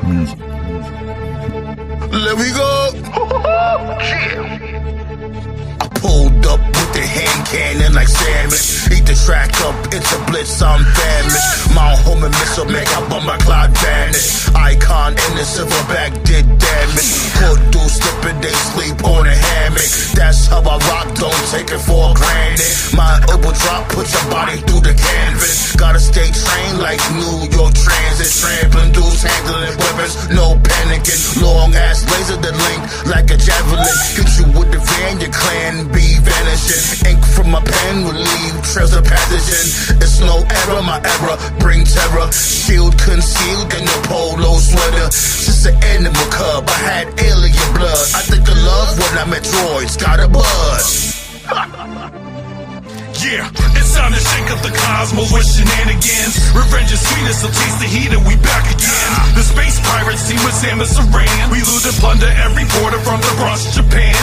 Music. Let me go. Yeah. I pulled up with the hand cannon like Samus. Eat the track up, it's a blitz, I'm famished. Mount Homer missile, make I bump my cloud vanish. Icon in the silverback did damage. Hood do slipping, they sleep on a hammock. That's how I rock, don't take it for granted. My herbal drop, put your body through the canvas. Gotta stay trained like New York Transit. Trampling dudes, handling weapons, no panicking. Long ass laser that link like a javelin. Hit you with the van, your clan be vanishing. Ink from my pen will leave trails of pathogen. It's no error, my error bring terror. Shield concealed in the polo sweater. Just an animal cub, I had alien blood. I think of love when I met droids, got a buzz. Yeah, it's time to shake up the cosmos with shenanigans. Revenge is sweetest, so taste the heat and we back again. The space pirates team with Samus Aran. We loot and plunder every border from the Bronx to Japan.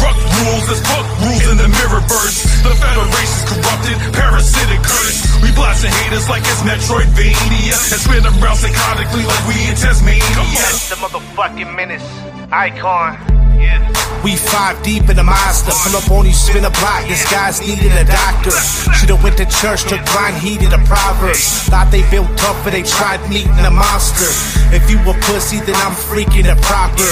Ruck rules, there's fuck rules in the mirrorverse. The Federation's corrupted, parasitic curse. We blasting haters like it's Metroidvania and spin around psychotically like we in Tasmania. Yes, the motherfucking menace. Icon. Yeah. We 5 deep in the monster. Pull up on you, spin a block. This guy's needed a doctor. Should've went to church, took blind heed of the Proverbs. Thought they built tough, but they tried meeting a monster. If you a pussy, then I'm freaking the proper.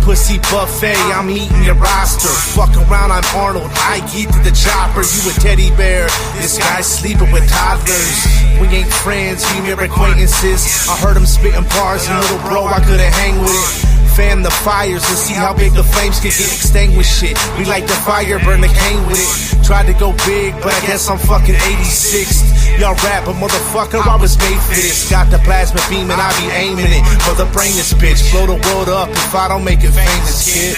Pussy buffet, I'm eating your roster. Fuck around, I'm Arnold. I get to the chopper. You a teddy bear. This guy's sleeping with toddlers. We ain't friends, we mere acquaintances. I heard him spitting bars, and little bro, I couldn't hang with it. Fan the fires and see how big the flames can get extinguished. Shit, we like the fire, burn the cane with it. Tried to go big, but I guess I'm fucking 86th. Y'all rap, but motherfucker, I was made for this. Got the plasma beam and I be aiming it for the brain this bitch. Blow the world up if I don't make it famous, kid.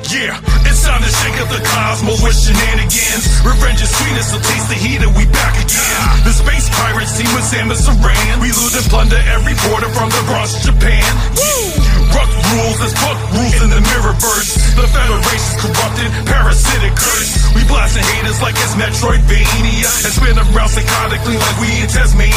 Yeah, it's time to shake up the cosmos with shenanigans. Revenge is sweetest, so taste the heat and we back again. The space pirates team with Samus Aran. We loot and plunder every border from the Bronx to Japan. Ruck rules, there's fuck rules in the mirrorverse. The Federation's corrupted, parasitic curse. We blasting haters like it's Metroidvania and spin around psychotically like we in Tasmania.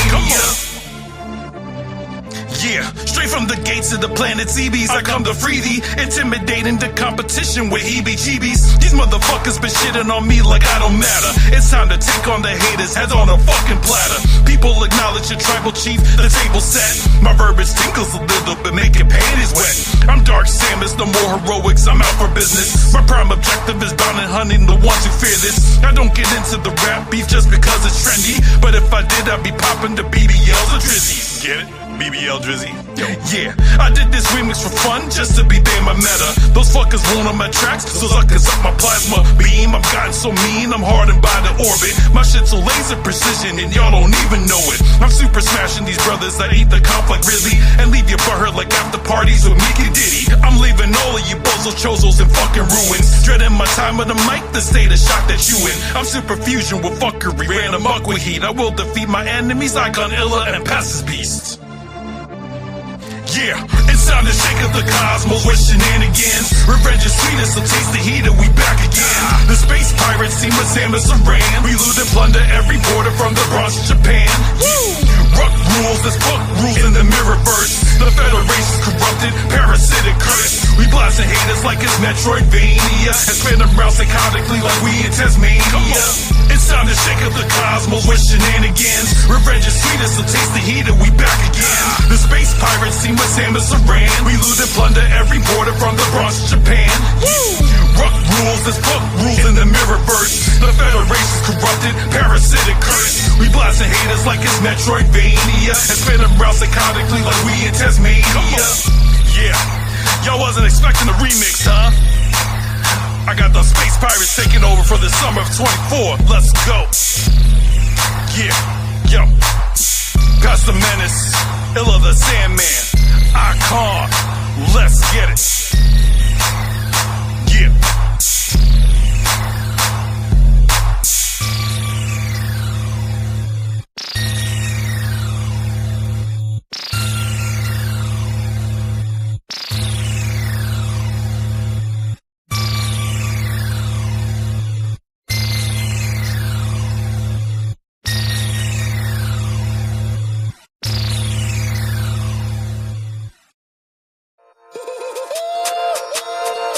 Yeah, straight from the gates of the planet CBs, I come to free thee, intimidating the competition with heebie-jeebies. These motherfuckers been shitting on me like I don't matter. It's time to take on the haters, heads on a fucking platter. People acknowledge your tribal chief, the table set. My verbiage tinkles a little bit, making panties wet. I'm Dark Samus, no more heroics, I'm out for business. My prime objective is bound and hunting the ones who fear this. I don't get into the rap beef just because it's trendy, but if I did, I'd be popping the BBLs or Drizzies. Get it? BBL Drizzy. Yeah, I did this remix for fun, just to be there my meta. Those fuckers won't on my tracks, so suckers up my plasma beam. I'm gotten so mean, I'm hardened by the orbit. My shit's so laser precision, and y'all don't even know it. I'm super smashing these brothers that eat the comp like Rizzy, and leave you butthurt like after parties with Mickey Diddy. I'm leaving all of you bozo chozos in fucking ruins. Dreading my time with the mic, the state of shock that you in. I'm super fusion with fuckery, ran amok with heat. I will defeat my enemies, Icon Illa, and pass his beast. Yeah, it's time to shake up the cosmos with shenanigans. Revenge is sweetest, so taste the heat and we back again. The space pirates team with Samus Aran. We loot and plunder every border from the Bronx to Japan. Ruck rules, there's fuck rules in the mirrorverse. The Federation's corrupted, parasitic curse. We blasting haters like it's Metroidvania and spin around psychotically like we in Tasmania. It's time to shake up the cosmos with shenanigans. Revenge is sweetest, so taste the heat and we back again. The space pirates team with Samus Aran. We loot and plunder every border from the Bronx to Japan. Ruck rules, there's fuck rules in the mirrorverse. The Federation's corrupted, parasitic curse. We blasting haters like it's Metroidvania and spin around psychotically like we in Tasmania. Yeah, y'all wasn't expecting a remix, huh? I got the space pirates taking over for the summer of 24. Let's go. Yeah, yo. Past the menace, Illa the Sandman, Icon. Let's get it. Yeah.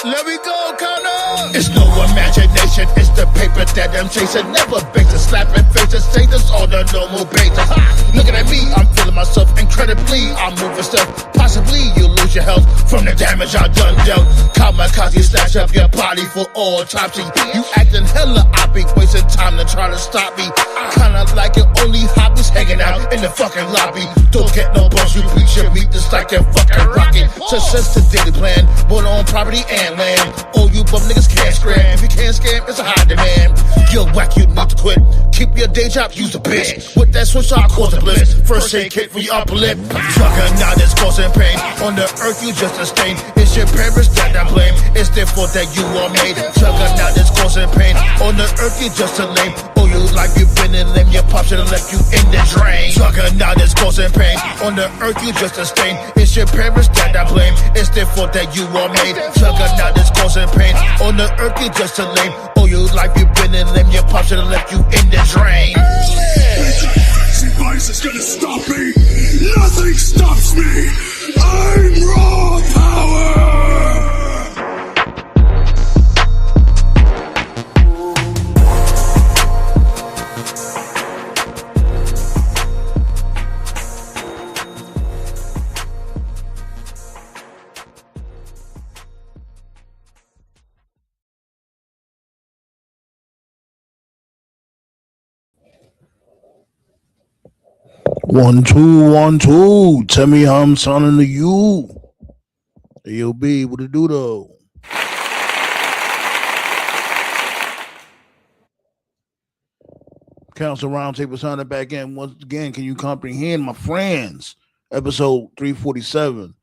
Let me go, Connor. It's no imagination, it's the paper that I'm chasing. Never basis, slapping faces, say this on the normal basis. Looking at me, I'm feeling myself incredibly. I'm moving stuff, possibly you lose your health from the damage I done dealt. Kamikaze snatch up your body for autopsy. You acting hella, I be wasting time to try to stop me. Kinda like your only hobby's hanging out in the fucking lobby. Don't get no buzz, you preach your meat just like that fucking rocket. Success to daily plan, born on property and land. All you bum niggas can't scram. If you can't scam, it's a high demand. You're whack, you need to quit. Keep your day job, use a bitch. With that switch, I'll cause a bliss. First aid kit for your upper lip. Juggernaut is causing pain. On the earth, you just a stain. It's your parents that I blame. It's their fault that you are made. Juggernaut is causing pain. On the earth, you just a lame. All your life, you've been in lame. Your pop should've left you in the drain. Juggernaut is causing pain. On the earth, you just a stain. It's your parents that I blame. It's their fault that you are made. Juggernaut is causing pain. On the earth, you just a lame. All your life, you've been in lame. Your pop should've left you in the drain. Vice is gonna stop me. Nothing stops me. I'm raw power. 1 2 1 2. Tell me how I'm sounding to you. AOB, what it do though? Council Roundtable sounding back in once again. Can you comprehend, my friends? Episode 347.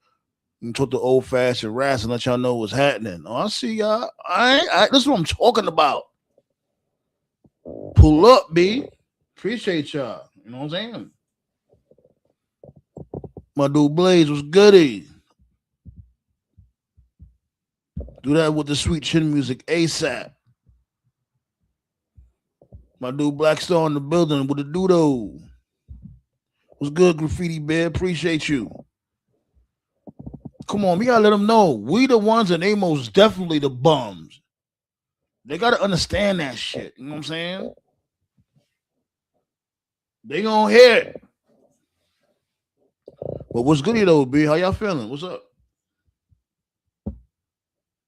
You took the old fashioned rats and let y'all know what's happening. Oh, I see y'all. This is what I'm talking about. Pull up, B. Appreciate y'all. You know what I'm saying? My dude Blaze was goody. Do that with the sweet chin music ASAP. My dude Black Star in the building with the doodle. What's good, Graffiti Bear? Appreciate you. Come on, we gotta let them know. We the ones and they most definitely the bums. They gotta understand that shit. You know what I'm saying? They gonna hear it. But what's good though, B? How y'all feeling? What's up?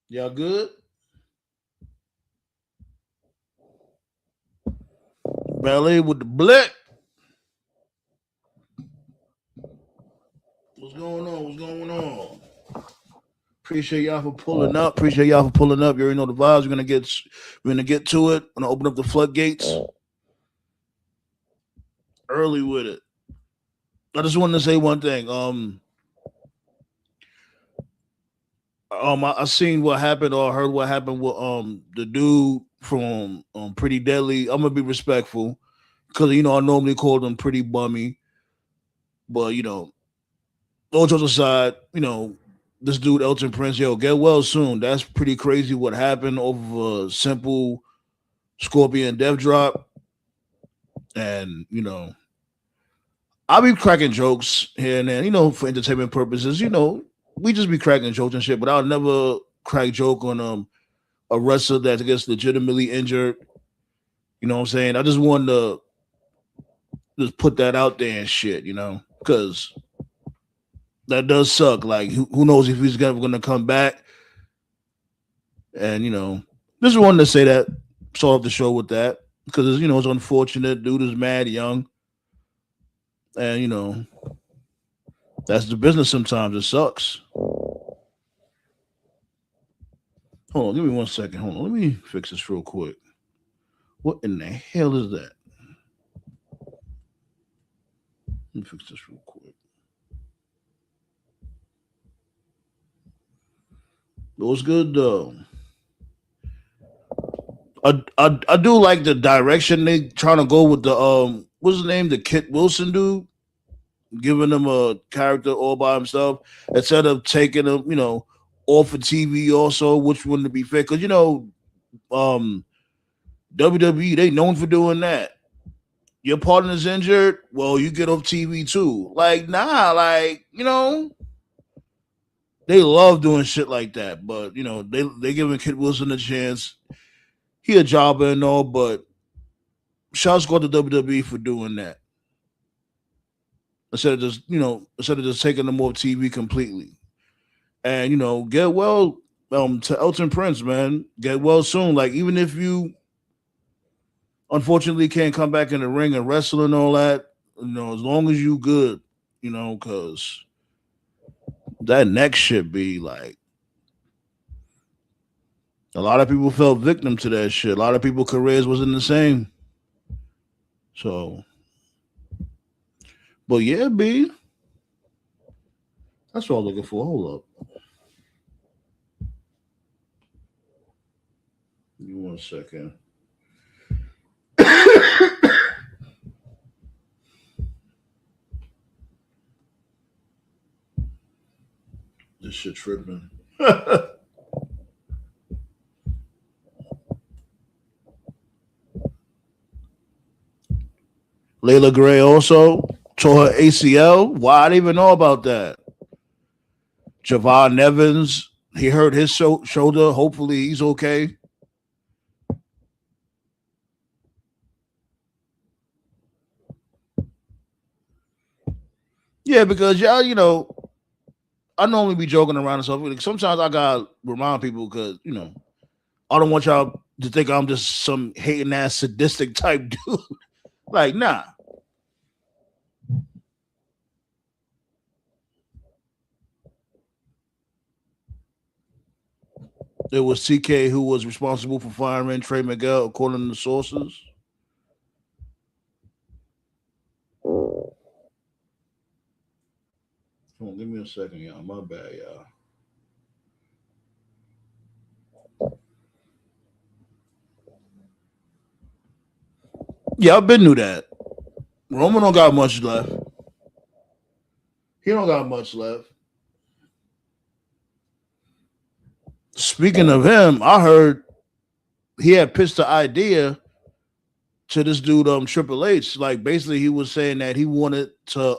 Y'all good? Ballet with the blick. What's going on? What's going on? Appreciate y'all for pulling up. You already know the vibes. We're gonna get to it. I'm gonna open up the floodgates early with it. I just wanted to say one thing. I seen what happened or heard what happened with the dude from Pretty Deadly. I'm gonna be respectful because I normally call them Pretty Bummy, but all jokes aside, this dude Elton Prince, get well soon. That's pretty crazy what happened over a simple Scorpion death drop, and I'll be cracking jokes here and then, for entertainment purposes. We just be cracking jokes and shit, but I'll never crack joke on a wrestler that gets legitimately injured. You know what I'm saying? I just wanted to just put that out there and shit, because that does suck. Like, who knows if he's going to come back? And, just wanted to say that, start off the show with that, because, it's unfortunate. Dude is mad young. And, that's the business sometimes. It sucks. Hold on, give me 1 second. Hold on, let me fix this real quick. What in the hell is that? Let me fix this real quick. It was good though. I do like the direction they trying to go with the what's his name? The Kit Wilson dude, giving him a character all by himself instead of taking him, off of TV also, which wouldn't be fair. Because WWE, they known for doing that. Your partner's injured, well, you get off TV too. Like, nah, like, They love doing shit like that, but you know they giving Kid Wilson a chance. He a jobber and all, but shouts go to WWE for doing that instead of just taking them off TV completely. And you know, get well to Elton Prince, man. Get well soon. Like even if you unfortunately can't come back in the ring and wrestle and all that, you know, as long as you good, you know, because that neck shit be like a lot of people fell victim to that shit. A lot of people careers wasn't the same. So, but yeah, B. That's what I'm looking for. Hold up. Give me 1 second. This shit tripping. Layla Gray also tore her ACL. Why? I didn't even know about that. Javon Evans, he hurt his shoulder. Hopefully he's okay. Yeah, because y'all, you know, I normally be joking around and stuff. Sometimes I gotta remind people because, you know, I don't want y'all to think I'm just some hating ass sadistic type dude. Like, nah. It was TK who was responsible for firing Trey Miguel, according to sources. Hold on, give me a second, y'all. My bad, y'all. Yeah, I've been knew that. Roman don't got much left. He don't got much left. Speaking of him, I heard he had pitched the idea to this dude, Triple H. Like basically, he was saying that he wanted to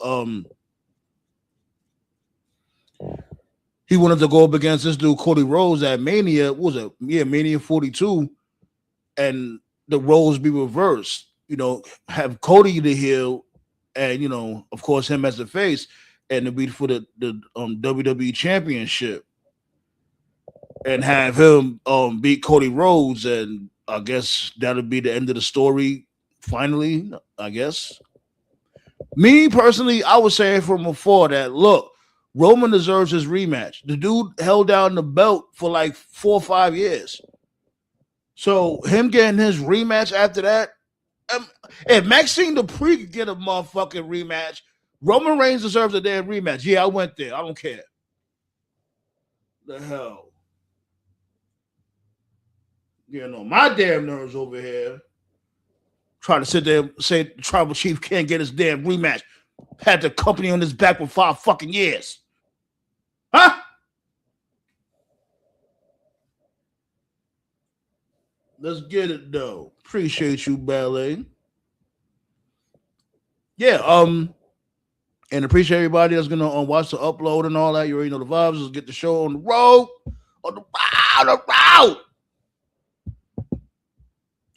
go up against this dude Cody Rhodes at Mania. What was it? Yeah, Mania 42, and the roles be reversed. You know, have Cody the heel, and you know, of course, him as the face, and to be for the WWE Championship, and have him beat Cody Rhodes, and I guess that'll be the end of the story. Finally, I guess. Me personally, I was saying from before that look, Roman deserves his rematch. The dude held down the belt for like 4 or 5 years. So him getting his rematch after that, if Maxine Dupree could get a motherfucking rematch, Roman Reigns deserves a damn rematch. Yeah, I went there. I don't care. The hell. You know, my damn nerves over here. Trying to sit there and say the tribal chief can't get his damn rematch. Had the company on his back for 5 fucking years. Huh? Let's get it though. Appreciate you, Ballet. Yeah, and appreciate everybody that's gonna watch the upload and all that. You already know the vibes. Let's get the show on the road. On the road.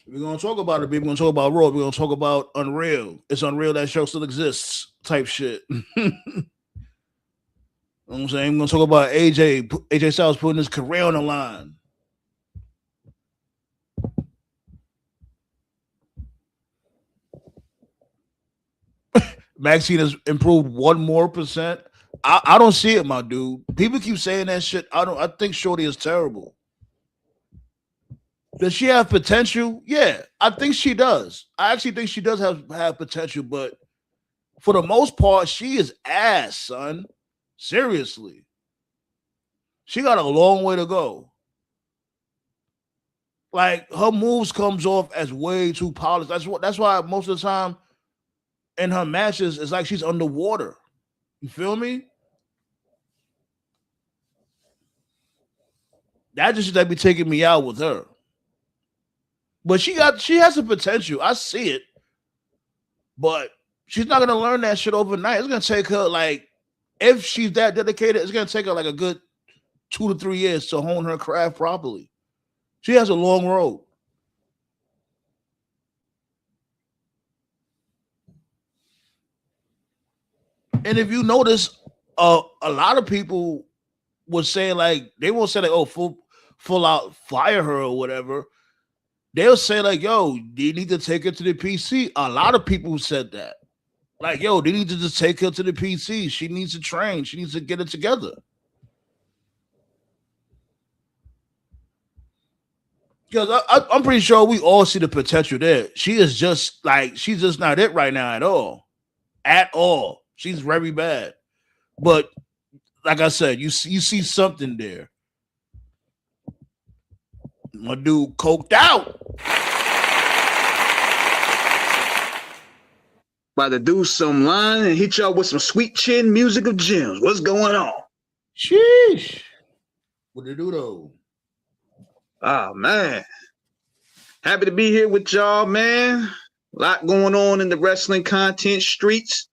We're gonna talk about it, people. We're gonna talk about Raw. We're gonna talk about UnReal. It's UnReal, that show still exists, type shit. You know what I'm saying? We're gonna talk about AJ Styles putting his career on the line. Maxine has improved 1 more percent. I don't see it, my dude. People keep saying that shit. I think Shorty is terrible. Does she have potential? Yeah, I think she does. I actually think she does have potential, but for the most part, she is ass, son. Seriously. She got a long way to go. Like, her moves comes off as way too polished. That's why most of the time in her matches, it's like she's underwater. You feel me? That just be taking me out with her. But she has the potential. I see it. But she's not gonna learn that shit overnight. It's gonna take her, like, if she's that dedicated, it's gonna take her like a good 2 to 3 years to hone her craft properly. She has a long road. And if you notice, a lot of people would say like they won't say like, oh, full out fire her or whatever. They'll say like, yo, they need to take her to the PC. A lot of people said that. Like, yo, they need to just take her to the PC. She needs to train. She needs to get it together. Because I'm pretty sure we all see the potential there. She's just not it right now at all. At all. She's very bad. But like I said, you see something there. My dude coked out. About to do some line and hit y'all with some sweet chin music of gems. What's going on? Sheesh. What they do though? Oh man. Happy to be here with y'all, man. A lot going on in the wrestling content streets.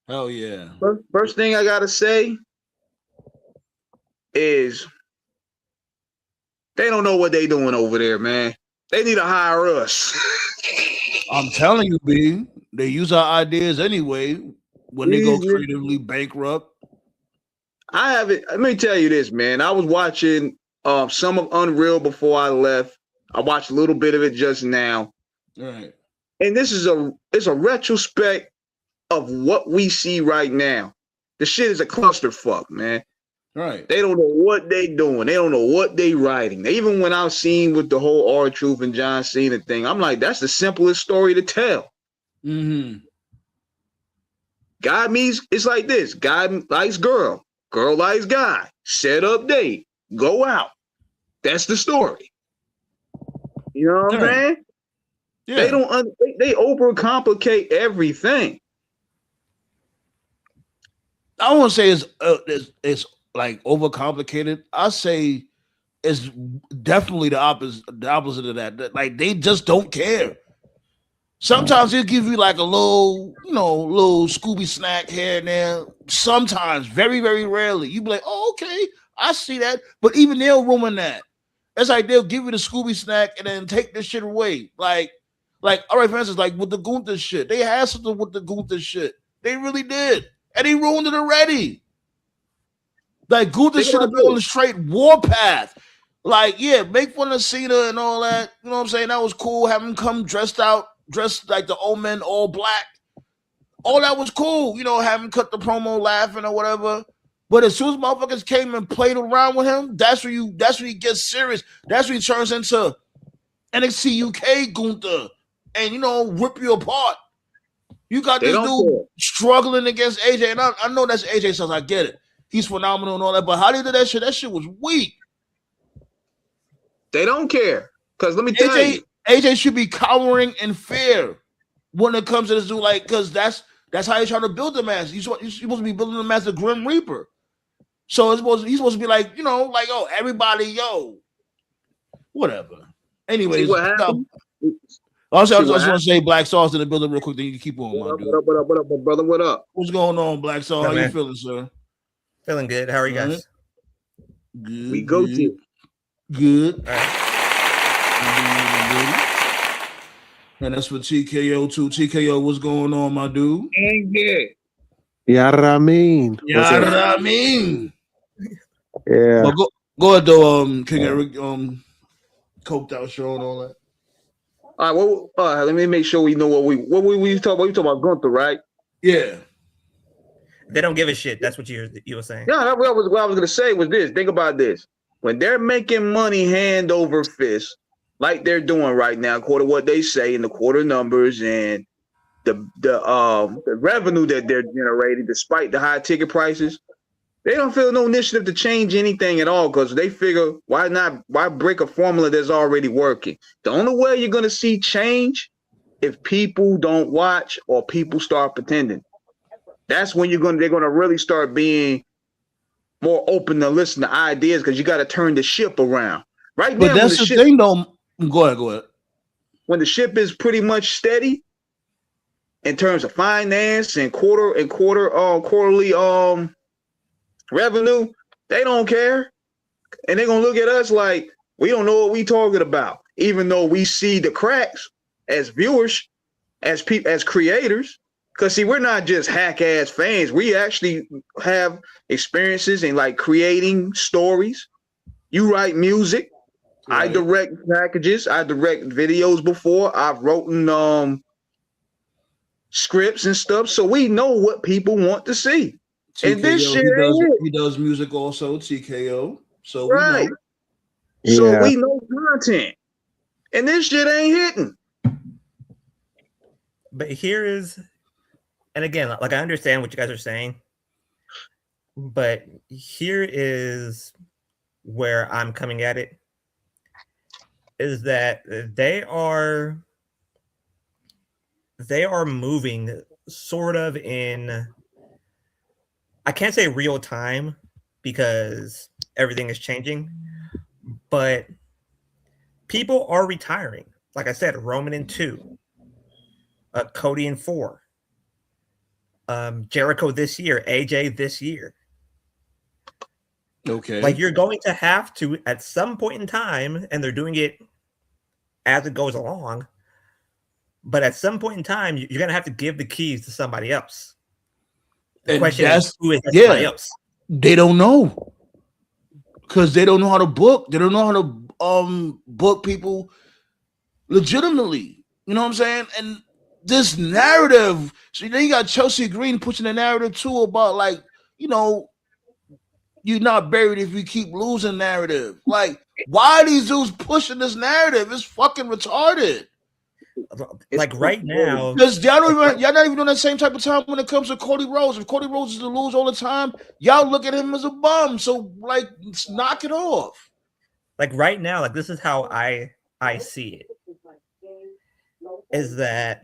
Hell yeah. First thing I gotta say is they don't know what they doing over there, man. They need to hire us. I'm telling you, B. They use our ideas anyway when they go creatively bankrupt. Let me tell you this, man. I was watching some of UnReal before I left. I watched a little bit of it just now. Right. And this is a retrospect of what we see right now. The shit is a clusterfuck, man. Right. They don't know what they doing. They don't know what they writing. Even when I was seeing with the whole R-Truth and John Cena thing, I'm like, that's the simplest story to tell. Mm-hmm. Guy meets, it's like this. Guy likes girl. Girl likes guy. Set up date. Go out. That's the story. You know what I'm saying? Yeah. They overcomplicate everything. I don't want to say it's like overcomplicated. I say it's definitely the opposite of that. Like they just don't care. Sometimes they'll give you like a little Scooby snack here and there. Sometimes, very, very rarely, you be like, oh, okay, I see that. But even they'll ruin that. It's like they'll give you the Scooby snack and then take this shit away. Like, all right, for instance, like with the Gunther shit, they had something with the Gunther shit. They really did. And he ruined it already. Like Gunther should have been on the straight warpath. Like, yeah, make fun of Cena and all that. You know what I'm saying? That was cool. Have him come dressed like the old men, all black. All that was cool. You know, have him cut the promo laughing or whatever. But as soon as motherfuckers came and played around with him, that's when he gets serious. That's when he turns into NXT UK Gunther and, rip you apart. You got this dude struggling against AJ, and I know that's AJ says I get it. He's phenomenal and all that, but how they did that shit? That shit was weak. They don't care. Because let me tell you. AJ should be cowering in fear when it comes to this dude, like, because that's how you're trying to build him as. You're supposed to be building him as the Grim Reaper. So he's supposed to be like, like, oh, everybody, whatever. Anyways, what happened? I just want to say Black Sauce in the building real quick, then you can keep on, my dude. What up, my brother? What up? What's going on, Black Sauce? How you feeling, sir? Feeling good. How are you guys? Good. We go to. Good. All right. And that's for TKO too. TKO, what's going on, my dude? Ain't good. Yaramin. Yaramin. Yeah. Well, go ahead though, King Eric, coked out show and all that. All right, let me make sure we know what we talk about. We talk about Gunther, right? Yeah. They don't give a shit. That's what you were saying. Yeah, what I was gonna say was this. Think about this. When they're making money hand over fist, like they're doing right now, according to what they say in the quarter numbers and the revenue that they're generating, despite the high ticket prices, they don't feel no initiative to change anything at all because they figure why break a formula that's already working? The only way you're gonna see change if people don't watch or people start pretending. That's when they're gonna really start being more open to listen to ideas because you got to turn the ship around. Right now, but that's the thing, though. Go ahead. When the ship is pretty much steady in terms of finance and quarterly revenue, they don't care. And they're gonna look at us like we don't know what we talking about, even though we see the cracks as viewers, as creators. Because see, we're not just hack ass fans. We actually have experiences in like creating stories. You write music. Right. I direct packages. I direct videos before. I've written scripts and stuff. So we know what people want to see. TKO, and this shit he does music also, TKO. So right. we know. So we know content. And this shit ain't hitting. But here is, and again, like I understand what you guys are saying, but here is where I'm coming at it, is that they are moving sort of in, I can't say real time because everything is changing, but people are retiring. Like I said, Roman in 2, Cody in 4, Jericho this year, AJ this year. Okay. Like you're going to have to, at some point in time, and they're doing it as it goes along, but at some point in time, you're going to have to give the keys to somebody else. The question is, who is somebody else? They don't know. Because they don't know how to book. They don't know how to book people legitimately. You know what I'm saying? And this narrative, so then you got Chelsea Green pushing the narrative too about like, you know, you're not buried if you keep losing narrative. Like, why are these dudes pushing this narrative? It's fucking retarded. Like right now, because y'all not even on that same type of time when it comes to Cody Rhodes. If Cody Rhodes is to lose all the time, y'all look at him as a bum. So like, knock it off. Like right now, like this is how I see it. Is that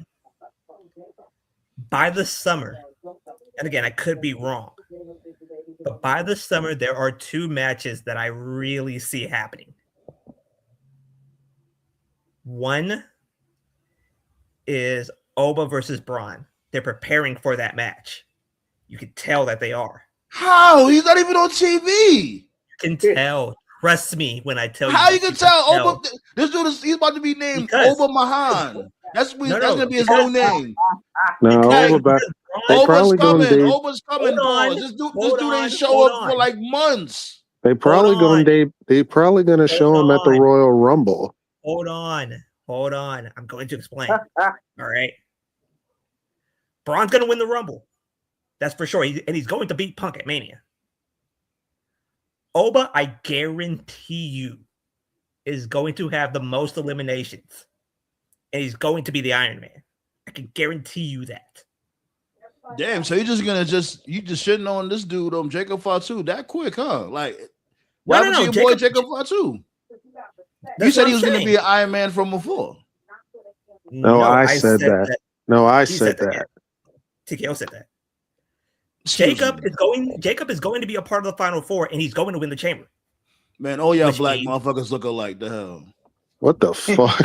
by the summer, and again, I could be wrong, but by the summer, there are 2 matches that I really see happening. One is Oba versus Braun. They're preparing for that match. You can tell that they are. How? He's not even on TV. You can tell. Trust me when I tell you. How you can tell? Oba, this dude he's about to be named Oba Mahan. That's gonna be his new name. No, Oba's coming. Oba's coming. This dude ain't show up for like months. They probably gonna show him at the Royal Rumble. Hold on. I'm going to explain. All right. Braun's gonna win the Rumble. That's for sure. And he's going to beat Punk at Mania. Oba, I guarantee you, is going to have the most eliminations. And he's going to be the Iron Man. I can guarantee you that. Damn, so you're just gonna shitting on this dude, Jacob Fatu, that quick, huh? Like, what happened to your boy Jacob Fatu? You said he was gonna be an Iron Man from before. No, I said that. No, I said that. TKO said that. Jacob is going to be a part of the Final Four, and he's going to win the Chamber. Man, all y'all black motherfuckers look alike. The hell? What the fuck?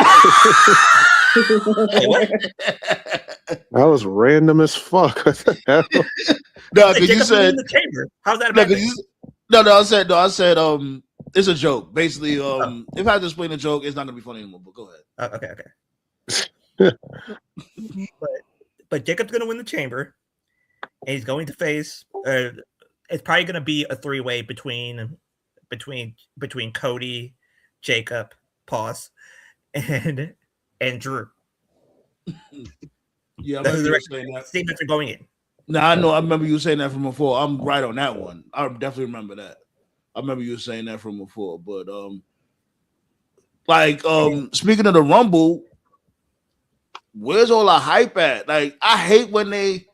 That was random as fuck. No, because you said the Chamber. How's that about? I said it's a joke. Basically, if I have to explain the joke, it's not gonna be funny anymore. But go ahead. Okay. But Jacob's gonna win the Chamber. And he's going to face. It's probably going to be a 3-way between Cody, Jacob, and Drew. Yeah, I remember you saying that. Statements are going in. No, I know. I remember you saying that from before. I'm right on that one. I definitely remember that. I remember you saying that from before. But speaking of the Rumble, where's all the hype at? Like, I hate when they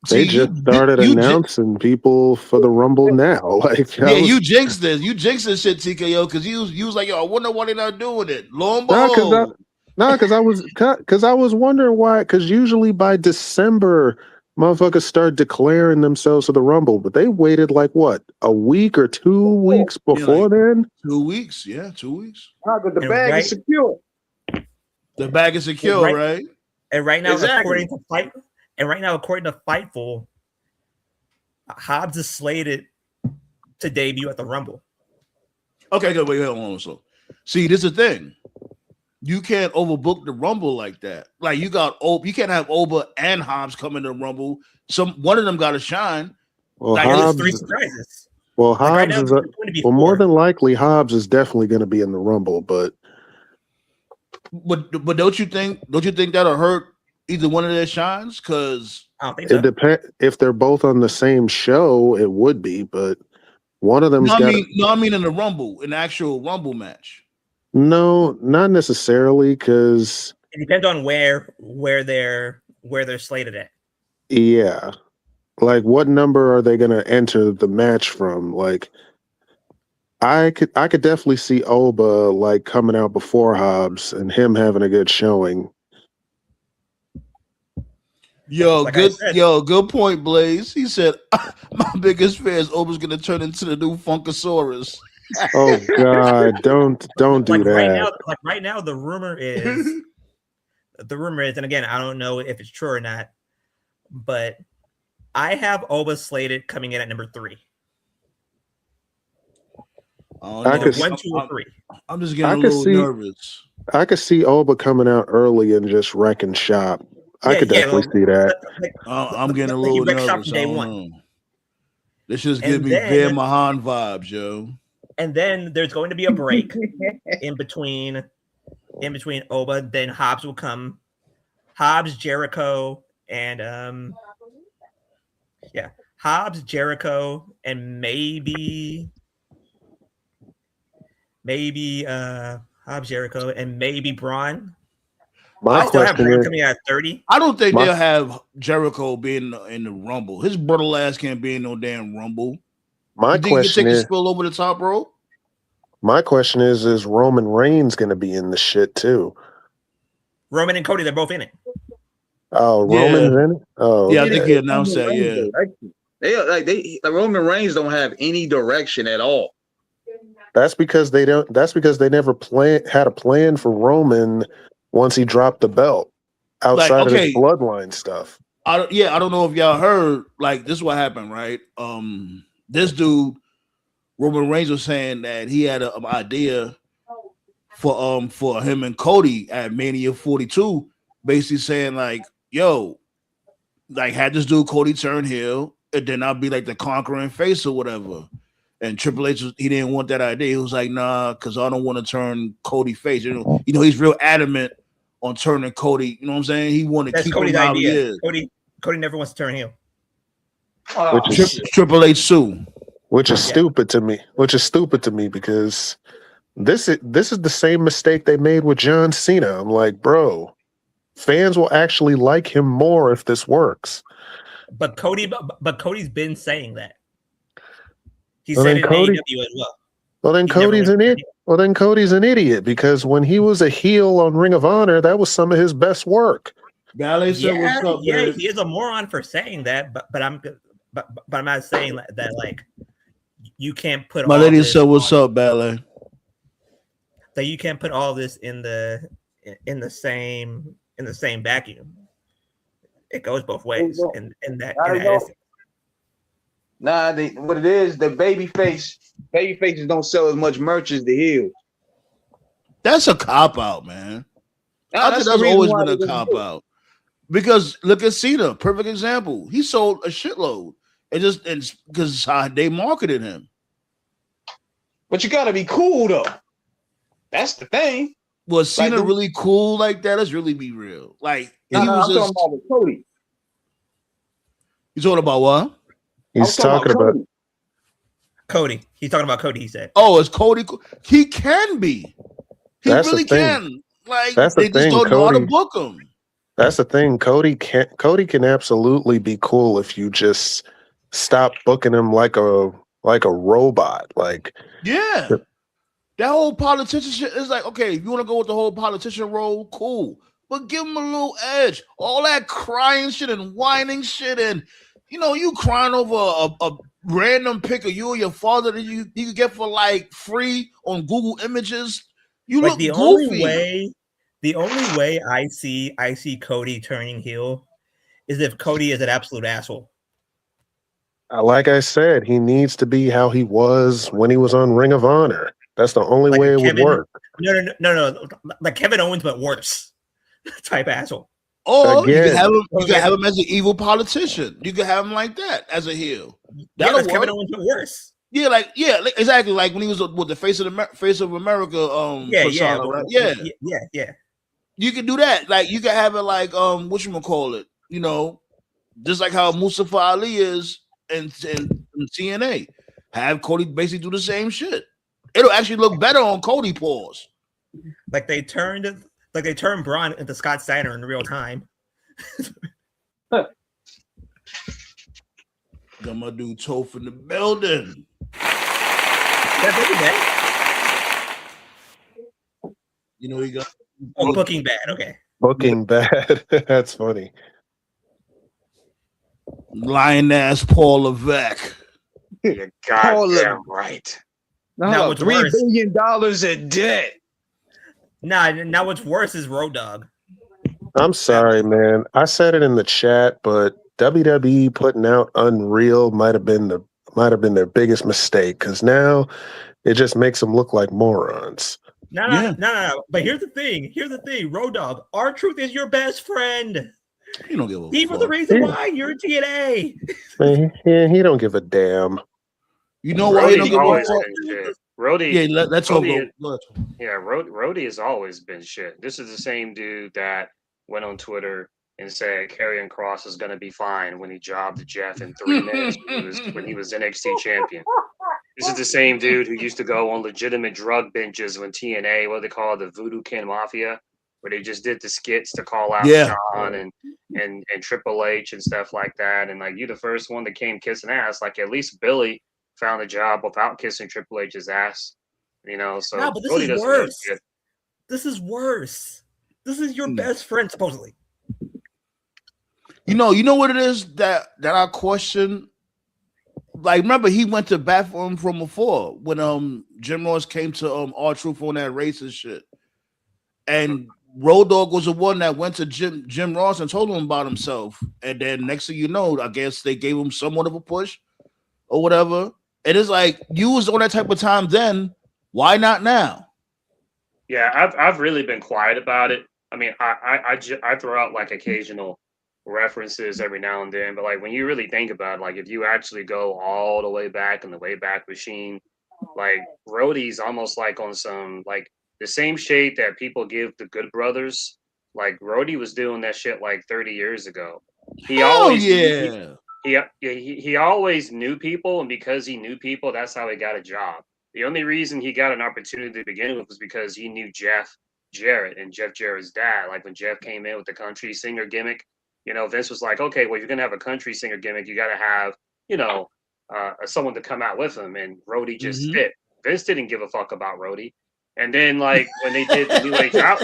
just started announcing people for the Rumble now. Like, you jinxed this. You jinxed this shit, TKO, because you was like, yo, I wonder why they're not doing it. Lo and behold. Because I was wondering why. Because usually by December, motherfuckers start declaring themselves for the Rumble, but they waited like what, a week or 2 weeks before then? 2 weeks, yeah, 2 weeks. But the bag is secure. The bag is secure, right? And right now, according to Fightful, Hobbs is slated to debut at the Rumble. Okay, good. Wait, hold on. So, see, this is the thing. You can't overbook the Rumble like that. Like you can't have Oba and Hobbs come in the Rumble. One of them got to shine. Well, Like, There's Hobbs. 3 surprises. Well, Like right Hobbs now, is there's going to be well, 4. more than likely, Hobbs is definitely going to be in the Rumble. But don't you think that'll hurt either one of their shines? Because I don't think it so. depends if they're both on the same show. It would be, but one of them's I got. mean in the Rumble, in the actual Rumble match. No, not necessarily, because It depends on where they're slated at. yeah, like what number are they going to enter the match from? Like, I could definitely see Oba like coming out before Hobbs and him having a good showing. Good point, Blaze. He said, "My biggest fear is Oba's going to turn into the new Funkasaurus." Oh God, don't do that. Right now, the rumor is, and again, I don't know if it's true or not, but I have Oba slated coming in at number 3. Either 1, 2, or 3. I'm just getting a little nervous. I could see Oba coming out early and just wrecking shop. I could definitely see that. I'm getting a little nervous. Day one. This just gives me Veer Mahan vibes, yo. And then there's going to be a break in between Oba. Then Hobbs will come. Hobbs, Jericho, and Hobbs, Jericho, and maybe Hobbs, Jericho, and maybe Braun. I still have Braun coming out at 30. I don't think they'll have Jericho being in the Rumble. His brother ass can't be in no damn Rumble. My question is, spill over the top rope? My question is Roman Reigns going to be in the shit too? Roman and Cody, they're both in it. Oh, Roman's in it? Oh, yeah, I think he announced that. Yeah, Roman Reigns don't have any direction at all. That's because they don't. That's because they never had a plan for Roman once he dropped the belt outside of his bloodline stuff. I don't know if y'all heard. Like, this is what happened, right? This dude, Roman Reigns, was saying that he had an idea for him and Cody at Mania 42, basically saying like, yo, like had this dude Cody turn heel, and then I'll be like the conquering face or whatever. And Triple H, he didn't want that idea. He was like, nah, because I don't want to turn Cody face. You know, he's real adamant on turning Cody. You know what I'm saying? He wanted to keep Cody's him how idea. he is. Cody never wants to turn heel. Triple H sue. Which is stupid to me. Which is stupid to me because this is the same mistake they made with John Cena. I'm like, bro, fans will actually like him more if this works. But Cody's been saying that. He said in AEW as well. Well, then Cody's an idiot. Well, then Cody's an idiot because when he was a heel on Ring of Honor, that was some of his best work. Ballet said, "What's up, man?" He is a moron for saying that, but I'm not saying that like you can't put. My lady said, "What's up, Ballet?" That you can't put all this in the same vacuum. It goes both ways, and that is. Nah, what it is, the baby faces don't sell as much merch as the heels. That's a cop out, man. I think that's always been a cop out. Because look at Cena, perfect example. He sold a shitload. And because how they marketed him. But you gotta be cool though. That's the thing. Was Cena really cool like that? Let's really be real. Like I'm talking about with Cody. You talking about what? He's talking about Cody. He's talking about Cody, he said. Oh, it's Cody. He can be. He really can. Like, they just don't know how to book him. That's the thing. Cody can absolutely be cool if you just stop booking him like a robot. Like, yeah. That whole politician shit is like, okay, if you want to go with the whole politician role, cool. But give him a little edge. All that crying shit and whining shit and you crying over a random pic of you or your father that you could get for like free on Google Images. You look goofy. The only way I see Cody turning heel is if Cody is an absolute asshole. Like I said, he needs to be how he was when he was on Ring of Honor. That's the only Like way it Kevin, would work. No. Like Kevin Owens, but worse. Type asshole. Or you Again. can have him as an evil politician. You can have him like that as a heel. That'll That's work. Kevin Owens, but worse. Yeah, exactly. Like when he was with the face of America persona, right? Yeah. You can do that. Like you can have it like whatchamacallit, you know, just like how Mustafa Ali is in TNA. Have Cody basically do the same shit. It'll actually look better on Cody pause. Like they turned Braun into Scott Steiner in real time. Got my dude Toph in the building. You know he got booking bad. Okay. Booking bad. That's funny. Lion ass Paul Levesque. You're goddamn right. Now $3 billion in debt. Now what's worse is Road Dogg. I'm sorry, man. I said it in the chat, but WWE putting out UnReal might have been their biggest mistake because now it just makes them look like morons. No. But here's the thing. Road Dogg, R-Truth is your best friend. He don't give a He was the reason why you're in TNA. Man, he don't give a damn. You know why he don't give a fuck? Rhodey, yeah, let's go. Yeah, Rhodey has always been shit. This is the same dude that went on Twitter and said Karrion Kross is going to be fine when he jobbed Jeff in 3 minutes when he was NXT champion. This is the same dude who used to go on legitimate drug binges when TNA, what they call the Voodoo Kin Mafia, where they just did the skits to call out Shawn and Triple H and stuff like that. And like you, the first one that came kissing ass. Like at least Billy found a job without kissing Triple H's ass. You know, so no, but this is worse. This is worse. This is your best friend, supposedly. You know what it is that I question. Like, remember he went to bat for him from before when Jim Ross came to R-Truth on that racist shit, and Road Dogg was the one that went to Jim Ross and told him about himself, and then next thing you know, I guess they gave him somewhat of a push or whatever. And it's like you was on that type of time then. Why not now? Yeah, I've really been quiet about it. I mean, I throw out like occasional references every now and then, but like when you really think about it, like if you actually go all the way back in the Wayback Machine, like Rhodey's almost like on some like the same shade that people give the Good Brothers. Like Rhodey was doing that shit like 30 years ago. He always knew people, and because he knew people, that's how he got a job. The only reason he got an opportunity to begin with was because he knew Jeff Jarrett and Jeff Jarrett's dad. Like when Jeff came in with the country singer gimmick, you know, Vince was like, okay, well, you're gonna have a country singer gimmick, you got to have, you know, someone to come out with him, and Rhodey just did. Vince didn't give a fuck about Rhodey. And then, like when they did the New Age out,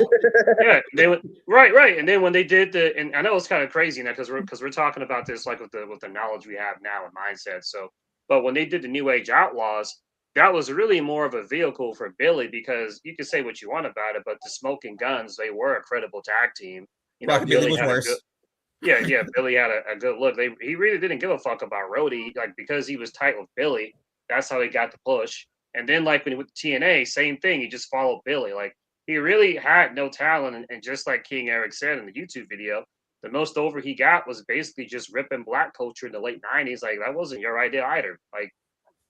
they went right. And then when they did and I know it's kind of crazy now because we're talking about this like with the knowledge we have now and mindset. So, but when they did the New Age Outlaws, that was really more of a vehicle for Billy because you can say what you want about it, but the Smoking Guns, they were a credible tag team. You know, Billy was worse. Billy had a good look. He really didn't give a fuck about Rhodey, like because he was tight with Billy. That's how he got the push. And then like when he went to TNA, same thing. He just followed Billy. Like he really had no talent. And just like King Eric said in the YouTube video, the most over he got was basically just ripping black culture in the late 90s. Like that wasn't your idea either. Like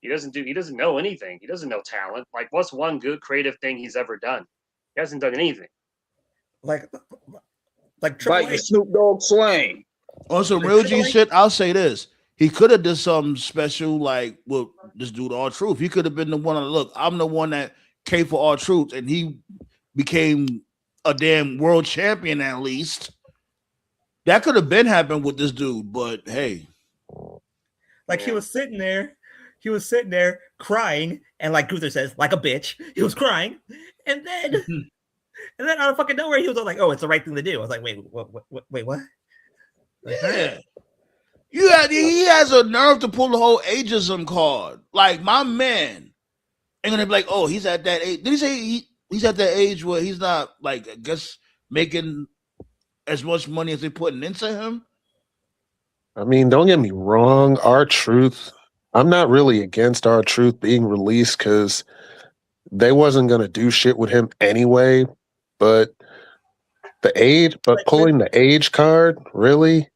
he doesn't know anything. He doesn't know talent. Like what's one good creative thing he's ever done? He hasn't done anything. Like Triple H. Snoop Dogg slang. On some real G shit, I'll say this. He could have done something special like with this dude R-Truth. He could have been the one. Look, I'm the one that came for R-Truth, and he became a damn world champion at least. That could have been happened with this dude, but hey. Like he was sitting there crying, and like Gunther says, like a bitch. He was crying, and then out of fucking nowhere, he was like, "Oh, it's the right thing to do." I was like, "Wait, what?" Yeah, he has a nerve to pull the whole ageism card. Like my man ain't gonna be like, "Oh, he's at that age." Did he say he's at that age where he's not like I guess making as much money as they're putting into him? I mean, don't get me wrong. R-Truth, I'm not really against R-Truth being released because they wasn't gonna do shit with him anyway. But pulling the age card, really?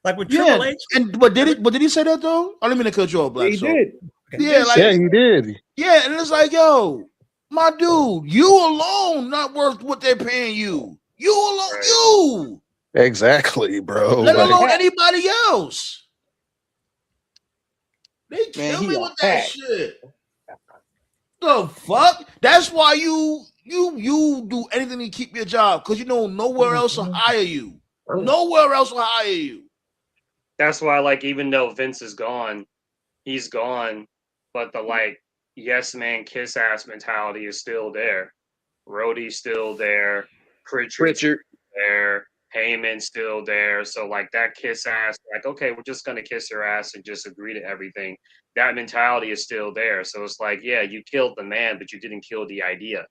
Like with Yeah, Triple H. but did he say that though? I didn't mean to cut you off, Black. He So did. yeah, like Yeah, he did. yeah, and it's like, yo, my dude, you alone not worth what they're paying you. You alone, you. Exactly, bro. Let Like, alone anybody else. They kill he me a with that hack. shit. The fuck? That's why you do anything to keep your job, because you know nowhere else will hire you. Nowhere else will hire you. That's why, like, even though Vince is gone, he's gone, but the like yes man kiss ass mentality is still there. Rhodey's still there. Pritchard's there. Heyman's still there. So like that kiss ass, like, okay, we're just gonna kiss your ass and just agree to everything. That mentality is still there. So it's like, yeah, you killed the man, but you didn't kill the idea.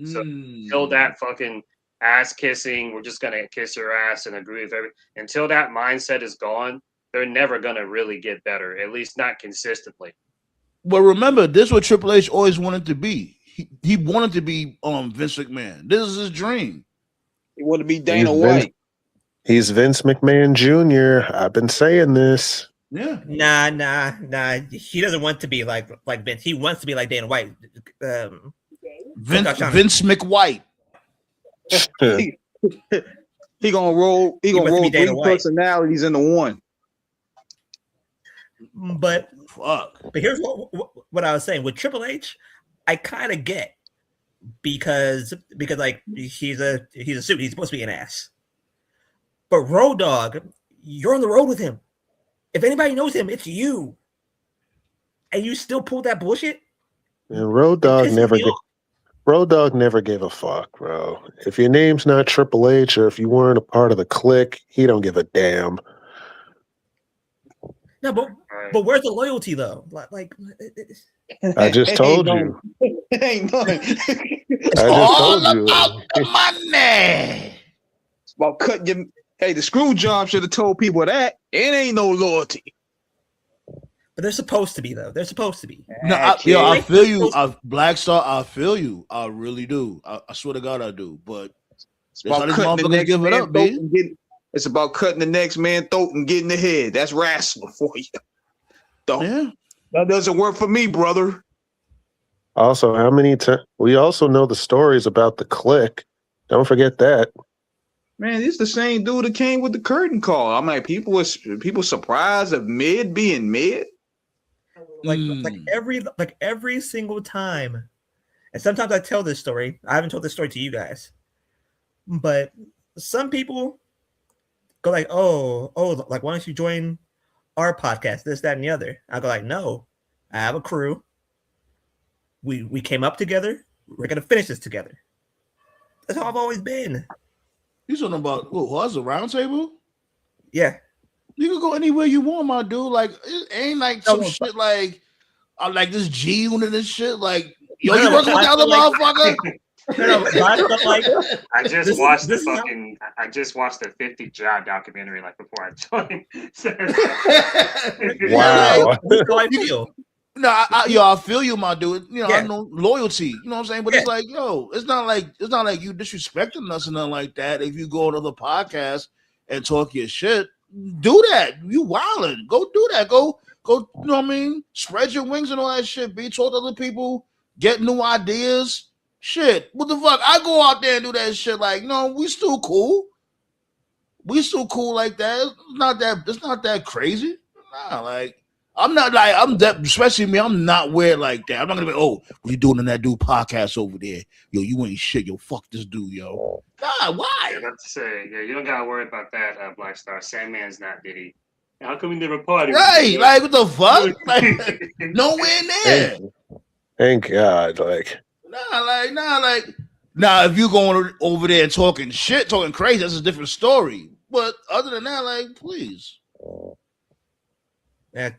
So until that fucking ass kissing, we're just gonna kiss your ass and agree with everything. Until that mindset is gone, they're never gonna really get better. At least not consistently. But remember, this is what Triple H always wanted to be. He wanted to be Vince McMahon. This is his dream. He wanted to be Dana White. He's Vince McMahon Jr. I've been saying this. Yeah. Nah. He doesn't want to be like Vince. He wants to be like Dana White. Vince McWhite. He gonna roll. He gonna roll 3 personalities into one. But fuck. But here's what I was saying with Triple H. I kind of get because like he's a suit. He's supposed to be an ass. But Road Dogg, you're on the road with him. If anybody knows him, it's you. And you still pull that bullshit? And Road Dogg never gave a fuck, bro. If your name's not Triple H or if you weren't a part of the clique, he don't give a damn. No, but where's the loyalty though? Like I just told you. Ain't none. I just told you. About the money. It's about cutting your. Hey, the screw job should have told people that. It ain't no loyalty. But they're supposed to be though. They're supposed to be. No, I feel you. Black Star, I feel you. I really do. I swear to God, I do. But it's about cutting the next give it up, baby. It's about cutting the next man's throat and getting the head. That's wrestling for you. That doesn't work for me, brother. Also, how many times we also know the stories about the clique. Don't forget that. Man, it's the same dude that came with the curtain call. I'm like, people surprised of mid being mid. Like every single time. And sometimes I tell this story. I haven't told this story to you guys. But some people go like, oh, like, why don't you join our podcast, this, that, and the other? I go like, no, I have a crew. We came up together. We're going to finish this together. That's how I've always been. You talking about what's a round table? Yeah. You can go anywhere you want, my dude. Like, it ain't like some shit like this G unit and shit. Like, yo, you working with the other motherfucker? I just watched the 50 Job documentary like before I joined. Wow. That's how I feel. No, I feel you, my dude. You know, I know loyalty. You know what I'm saying? But it's like, yo, it's not like you disrespecting us and nothing like that. If you go on other podcasts and talk your shit, do that. You wildin'. Go do that. Go. You know what I mean? Spread your wings and all that shit. Talk to other people. Get new ideas. Shit. What the fuck? I go out there and do that shit. Like, no, we still cool. We still cool like that. It's not that crazy. Nah, like. I'm not like especially me. I'm not weird like that. I'm not gonna be. Oh, what you doing in that dude podcast over there? Yo, you ain't shit. Yo, fuck this dude, yo. Nah, why? Yeah, that's to say, you don't gotta worry about that, Black Star. Sandman's not Diddy. How come we never party? Right? Like what the fuck? Like, nowhere near. Thank God. Like nah. If you going over there and talking shit, talking crazy, that's a different story. But other than that, like, please. Yeah.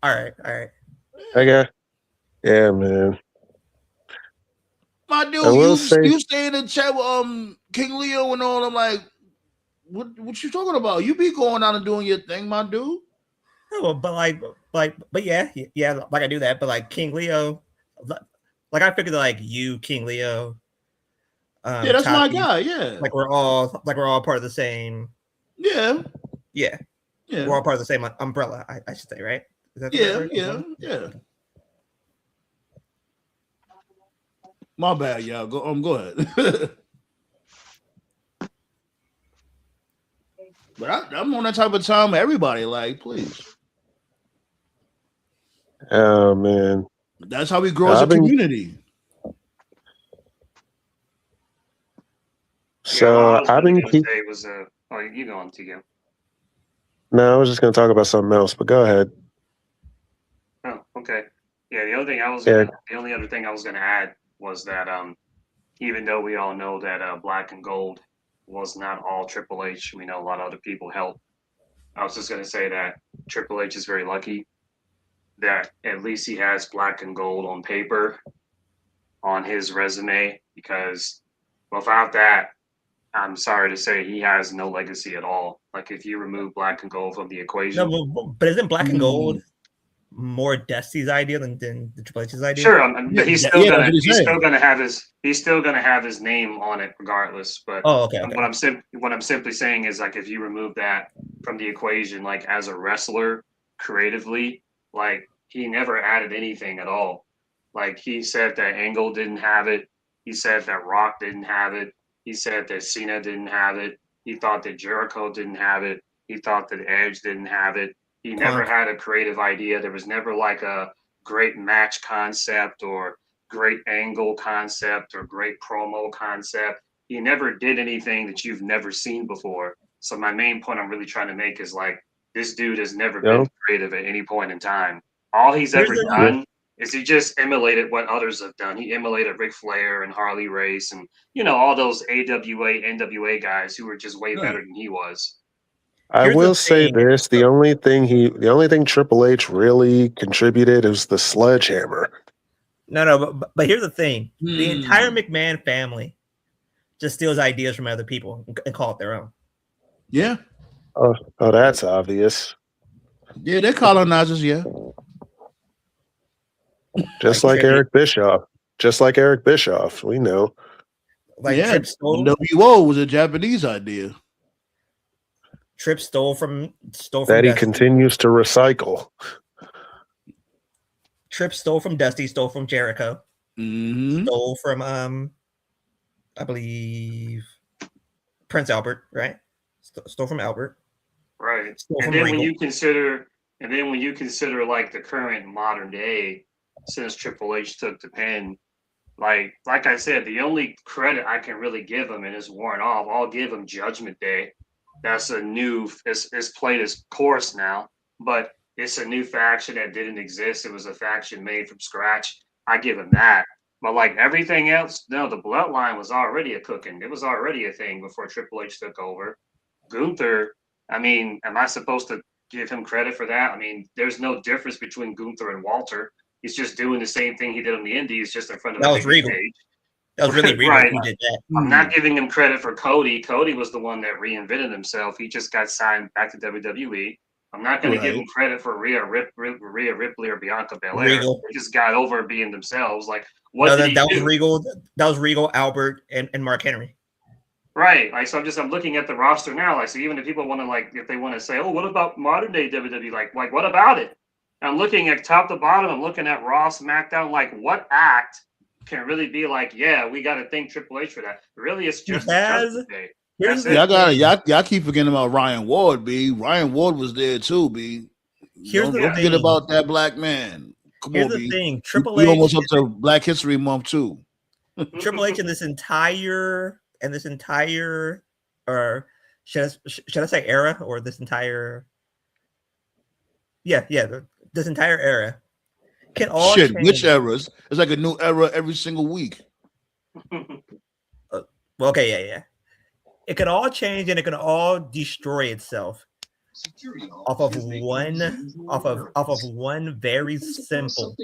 All right. Okay. Yeah, man. My dude, you stay in the chat with King Leo and all. I'm like, what you talking about? You be going out and doing your thing, my dude. Oh, but yeah, like I do that. But like King Leo, Like I figured like you, King Leo. Yeah, that's my Tati, guy. Yeah, like we're all part of the same. yeah, Yeah, yeah, we're all part of the same umbrella. I should say, right? Is that the right yeah, word? yeah, yeah. My bad, y'all. Go ahead. But I'm on that type of time. Everybody, like, please. Oh man, That's how we grow as a I've been community. Yeah, well, I so was I've really been gonna keep. say was oh, you go on, Tigo. No, I was just gonna talk about something else, but go ahead. Oh, okay. Yeah, the Yeah, only other thing I was gonna add was that even though we all know that Black and Gold was not all Triple H, we know a lot of other people helped. I was just gonna say that Triple H is very lucky that at least he has Black and Gold on paper on his resume, because without that, I'm sorry to say he has no legacy at all. Like if you remove Black and Gold from the equation. No, but isn't Black and Gold more Dusty's idea than the Triple H's idea? Sure, but he's still that's what gonna he's saying. he's still gonna have his name on it regardless. But okay. what I'm simply saying is, like, if you remove that from the equation, like as a wrestler creatively, like he never added anything at all. Like he said that Angle didn't have it. He said that Rock didn't have it. He said that Cena didn't have it. He thought that Jericho didn't have it. He thought that Edge didn't have it. He never had a creative idea. There was never like a great match concept or great angle concept or great promo concept. He never did anything that you've never seen before. So my main point I'm really trying to make is, like, this dude has never been creative at any point in time. All he's ever done is he just emulated what others have done. He emulated Ric Flair and Harley Race and, all those AWA, NWA guys who were just way better than he was. I will say this: the only thing Triple H really contributed is the sledgehammer. No, but here's the thing: the entire McMahon family just steals ideas from other people and call it their own. Yeah. Oh, that's obvious. Yeah, they're colonizers. Yeah. Just like Eric Bischoff. Just like Eric Bischoff, we know. Like yeah, Tripp stole. WO was a Japanese idea. Tripp stole from that he Dusty. continues to recycle. Tripp stole from Dusty, stole from Jericho, stole from I believe Prince Albert, right? Stole from Albert, right? And then when you consider like the current modern day, since Triple H took the pen, like I said, the only credit I can really give him, and it's worn off, I'll give him Judgment Day. That's a new, it's played as course now, but it's a new faction that didn't exist. It was a faction made from scratch. I give him that. But like everything else, no, the bloodline was already a cooking. It was already a thing before Triple H took over. Gunther, I mean, am I supposed to give him credit for that? I mean, there's no difference between Gunther and Walter. He's just doing the same thing he did on the Indies, just in front of a big stage. That was really Regal right. who did that. I'm not giving him credit for Cody. Cody was the one that reinvented himself. He just got signed back to WWE. I'm not going to give him credit for Rhea Ripley or Bianca Belair. They just got over being themselves. Like, what did he do? Was Regal. That was Regal, Albert, and Mark Henry. Right. Like, so I'm looking at the roster now. Like, so even if people want to, like, if they want to say, oh, what about modern day WWE? Like what about it? I'm looking at top to bottom. I'm looking at Raw, SmackDown. Like, what act can really be like, yeah, we got to thank Triple H for that? Really, it's just Judgment Day. Y'all keep forgetting about Ryan Ward, B. Ryan Ward was there too, B. Don't forget about that black man. Come on, the B. thing. Triple H almost up to Black History Month too. Triple H in this entire, or should I say era, or this entire? This entire era can all change. Which eras? It's like a new era every single week. Yeah. It can all change and it can all destroy itself off of one very simple,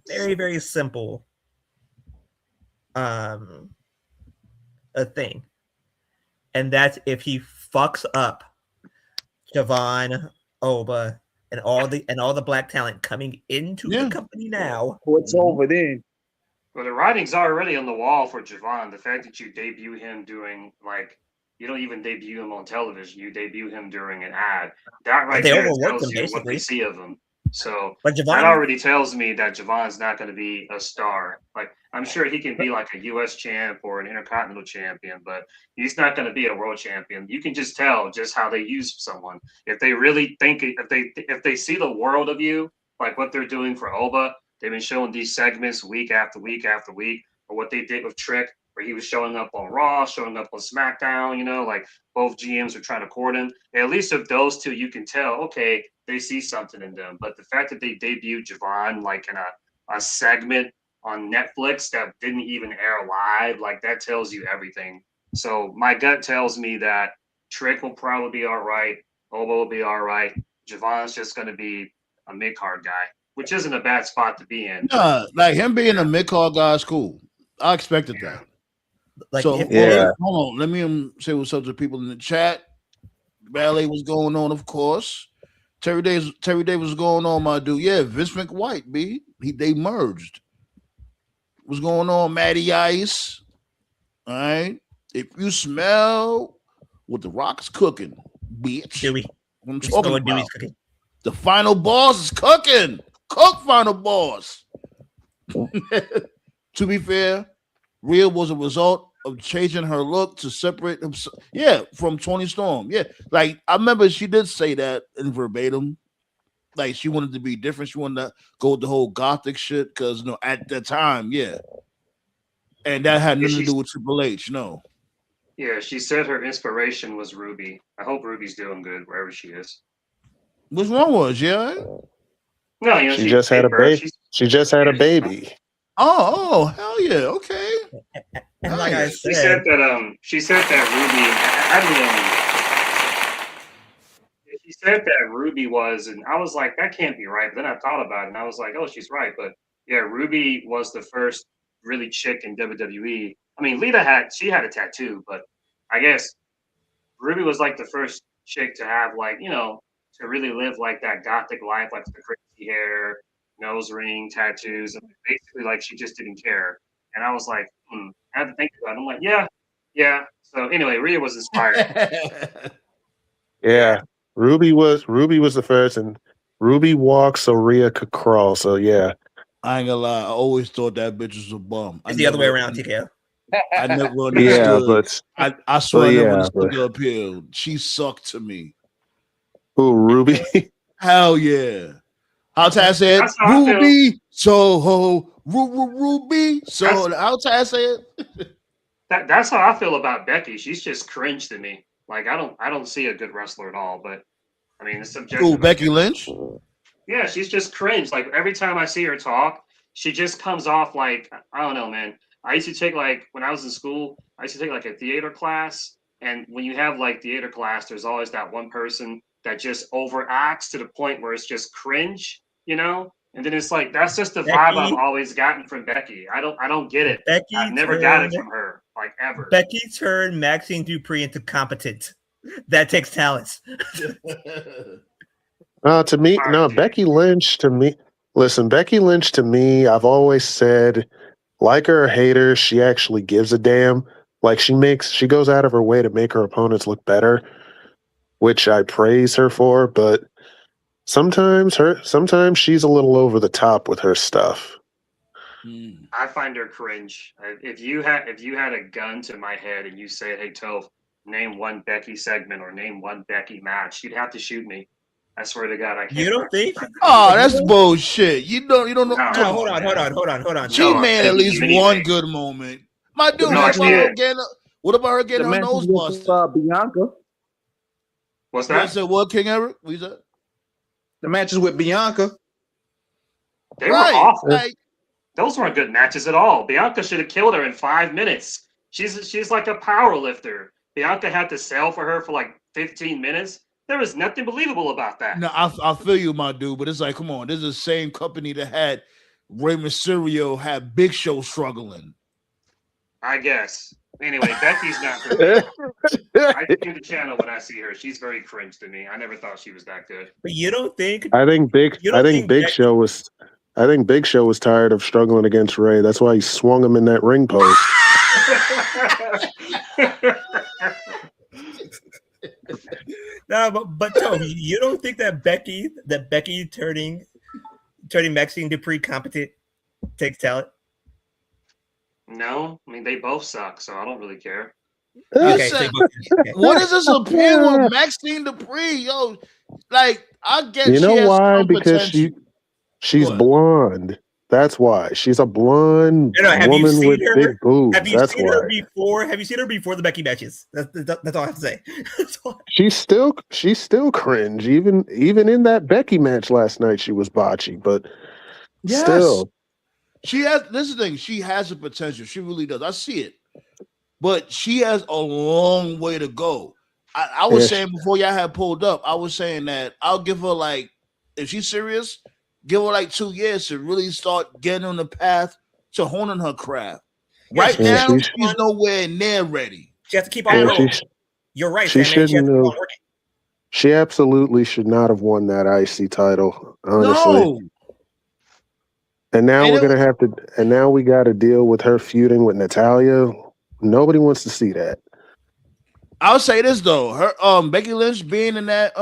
very simple a thing, and that's if he fucks up Javon, Oba, and all the black talent coming into the company now. What's over then? Well, the writing's already on the wall for Javon. The fact that you debut him doing you don't even debut him on television. You debut him during an ad. That right there tells you what they see of him. So that already tells me that Javon's not going to be a star. Like, I'm sure he can be like a U.S. champ or an intercontinental champion, but he's not going to be a world champion. You can just tell just how they use someone. If they really think, if they see the world of you, like what they're doing for Oba, they've been showing these segments week after week after week, or what they did with Trick, where he was showing up on Raw, showing up on SmackDown, you know, like both GMs are trying to court him. At least of those two, you can tell, okay, they see something in them. But the fact that they debuted Javon like in a segment on Netflix that didn't even air live, like that tells you everything. So my gut tells me that Trick will probably be all right. Oba will be all right. Javon's just going to be a mid-card guy, which isn't a bad spot to be in. Like him being a mid-card guy is cool. I expected that. Like, so hold on. Let me say what's up to people in the chat. Ballet was going on, of course. Terry Davis was going on, my dude. Yeah, Vince McWhite, B. They merged. What's going on, Matty Ice? All right. If you smell what the Rock is cooking, bitch. Dewey. I'm talking about. Dewey's cooking. The final boss is cooking. Cook final boss. To be fair, Rhea was a result of changing her look to separate himself. Yeah, from Toni Storm. Yeah, like I remember she did say that in verbatim. Like she wanted to be different. She wanted to go with the whole gothic shit because at that time, yeah. And that had nothing to do with Triple H. No. Yeah, she said her inspiration was Ruby. I hope Ruby's doing good wherever she is. What's wrong with her? Yeah. No, she just had a baby. She just had a baby. Oh, hell yeah! Okay. And like I said, she said that Ruby. She said that Ruby was, and I was like, that can't be right. But then I thought about it, and I was like, oh, she's right. But yeah, Ruby was the first really chick in WWE. I mean, Lita had a tattoo, but I guess Ruby was like the first chick to have to really live like that gothic life, like the crazy hair, nose ring, tattoos, and basically like she just didn't care. And I was like, I had to think about it. I'm like, yeah. So anyway, Rhea was inspired. Yeah. Ruby was the first, and Ruby walked so Rhea could crawl. So yeah. I ain't gonna lie, I always thought that bitch was a bum. It's the other way around, TKO. I never understood. Yeah, but I swear I never understood the appeal. She sucked to me. Who, Ruby? Hell yeah. How Taz said, Ruby, Soho, Ruby, Soho. How Taz said. That's how I feel about Becky. She's just cringe to me. Like I don't see a good wrestler at all. But I mean, it's subjective. Ooh, Becky Lynch. Yeah, she's just cringe. Like every time I see her talk, she just comes off like I don't know, man. I used to take when I was in school, I used to take a theater class, and when you have theater class, there's always that one person that just overacts to the point where it's just cringe, And then it's like that's just the vibe I've always gotten from Becky. I don't get it. I've never got it from her, ever. Becky turned Maxine Dupree into competent. That takes talent. To me, no, Becky Lynch to me. Listen, Becky Lynch to me, I've always said, like her or hate her, she actually gives a damn. Like she goes out of her way to make her opponents look better, which I praise her for. But sometimes she's a little over the top with her stuff. I find her cringe. If you had a gun to my head and you said, "Hey, Toph, name one Becky segment or name one Becky match," you'd have to shoot me. I swear to God, I can't. You don't think? Oh, that's bullshit. You don't know. No, hold on. She made at least one good moment. My dude, what about her getting her nose busted? Bianca. What's that? Said what, King Eric? What you said? The matches with Bianca. They were awful. Those weren't good matches at all. Bianca should have killed her in 5 minutes. She's like a power lifter. Bianca had to sell for her for 15 minutes. There was nothing believable about that. No, I feel you, my dude, but it's like, come on, this is the same company that had Rey Mysterio had Big Show struggling. I guess. Anyway, Becky's not for me. I change the channel when I see her. She's very cringe to me. I never thought she was that good. But you don't think? I think Big Becky- Show was. I think Big Show was tired of struggling against Ray. That's why he swung him in that ring post. No, but Toby, you don't think that Becky turning Maxine Dupree competent takes talent? No, I mean they both suck, so I don't really care. Okay, what is this appeal with Maxine Dupree? Yo, like I get You know she has why? some Because potential. she's blonde. That's why. She's a blonde woman with big boobs. That's why. Have you seen her before the Becky matches? That's all I have to say. She's still cringe. Even in that Becky match last night, she was botchy. But still, she has. This is the thing. She has a potential. She really does. I see it, but she has a long way to go. I was saying before y'all had pulled up, I was saying that I'll give her like, if she's serious, give her like 2 years to really start getting on the path to honing her craft. Right now, she's nowhere near ready. She has to keep on working. You're right. She shouldn't have. She absolutely should not have won that IC title. Honestly. No. And now and now we got to deal with her feuding with Natalya. Nobody wants to see that. I'll say this though, her Becky Lynch being in that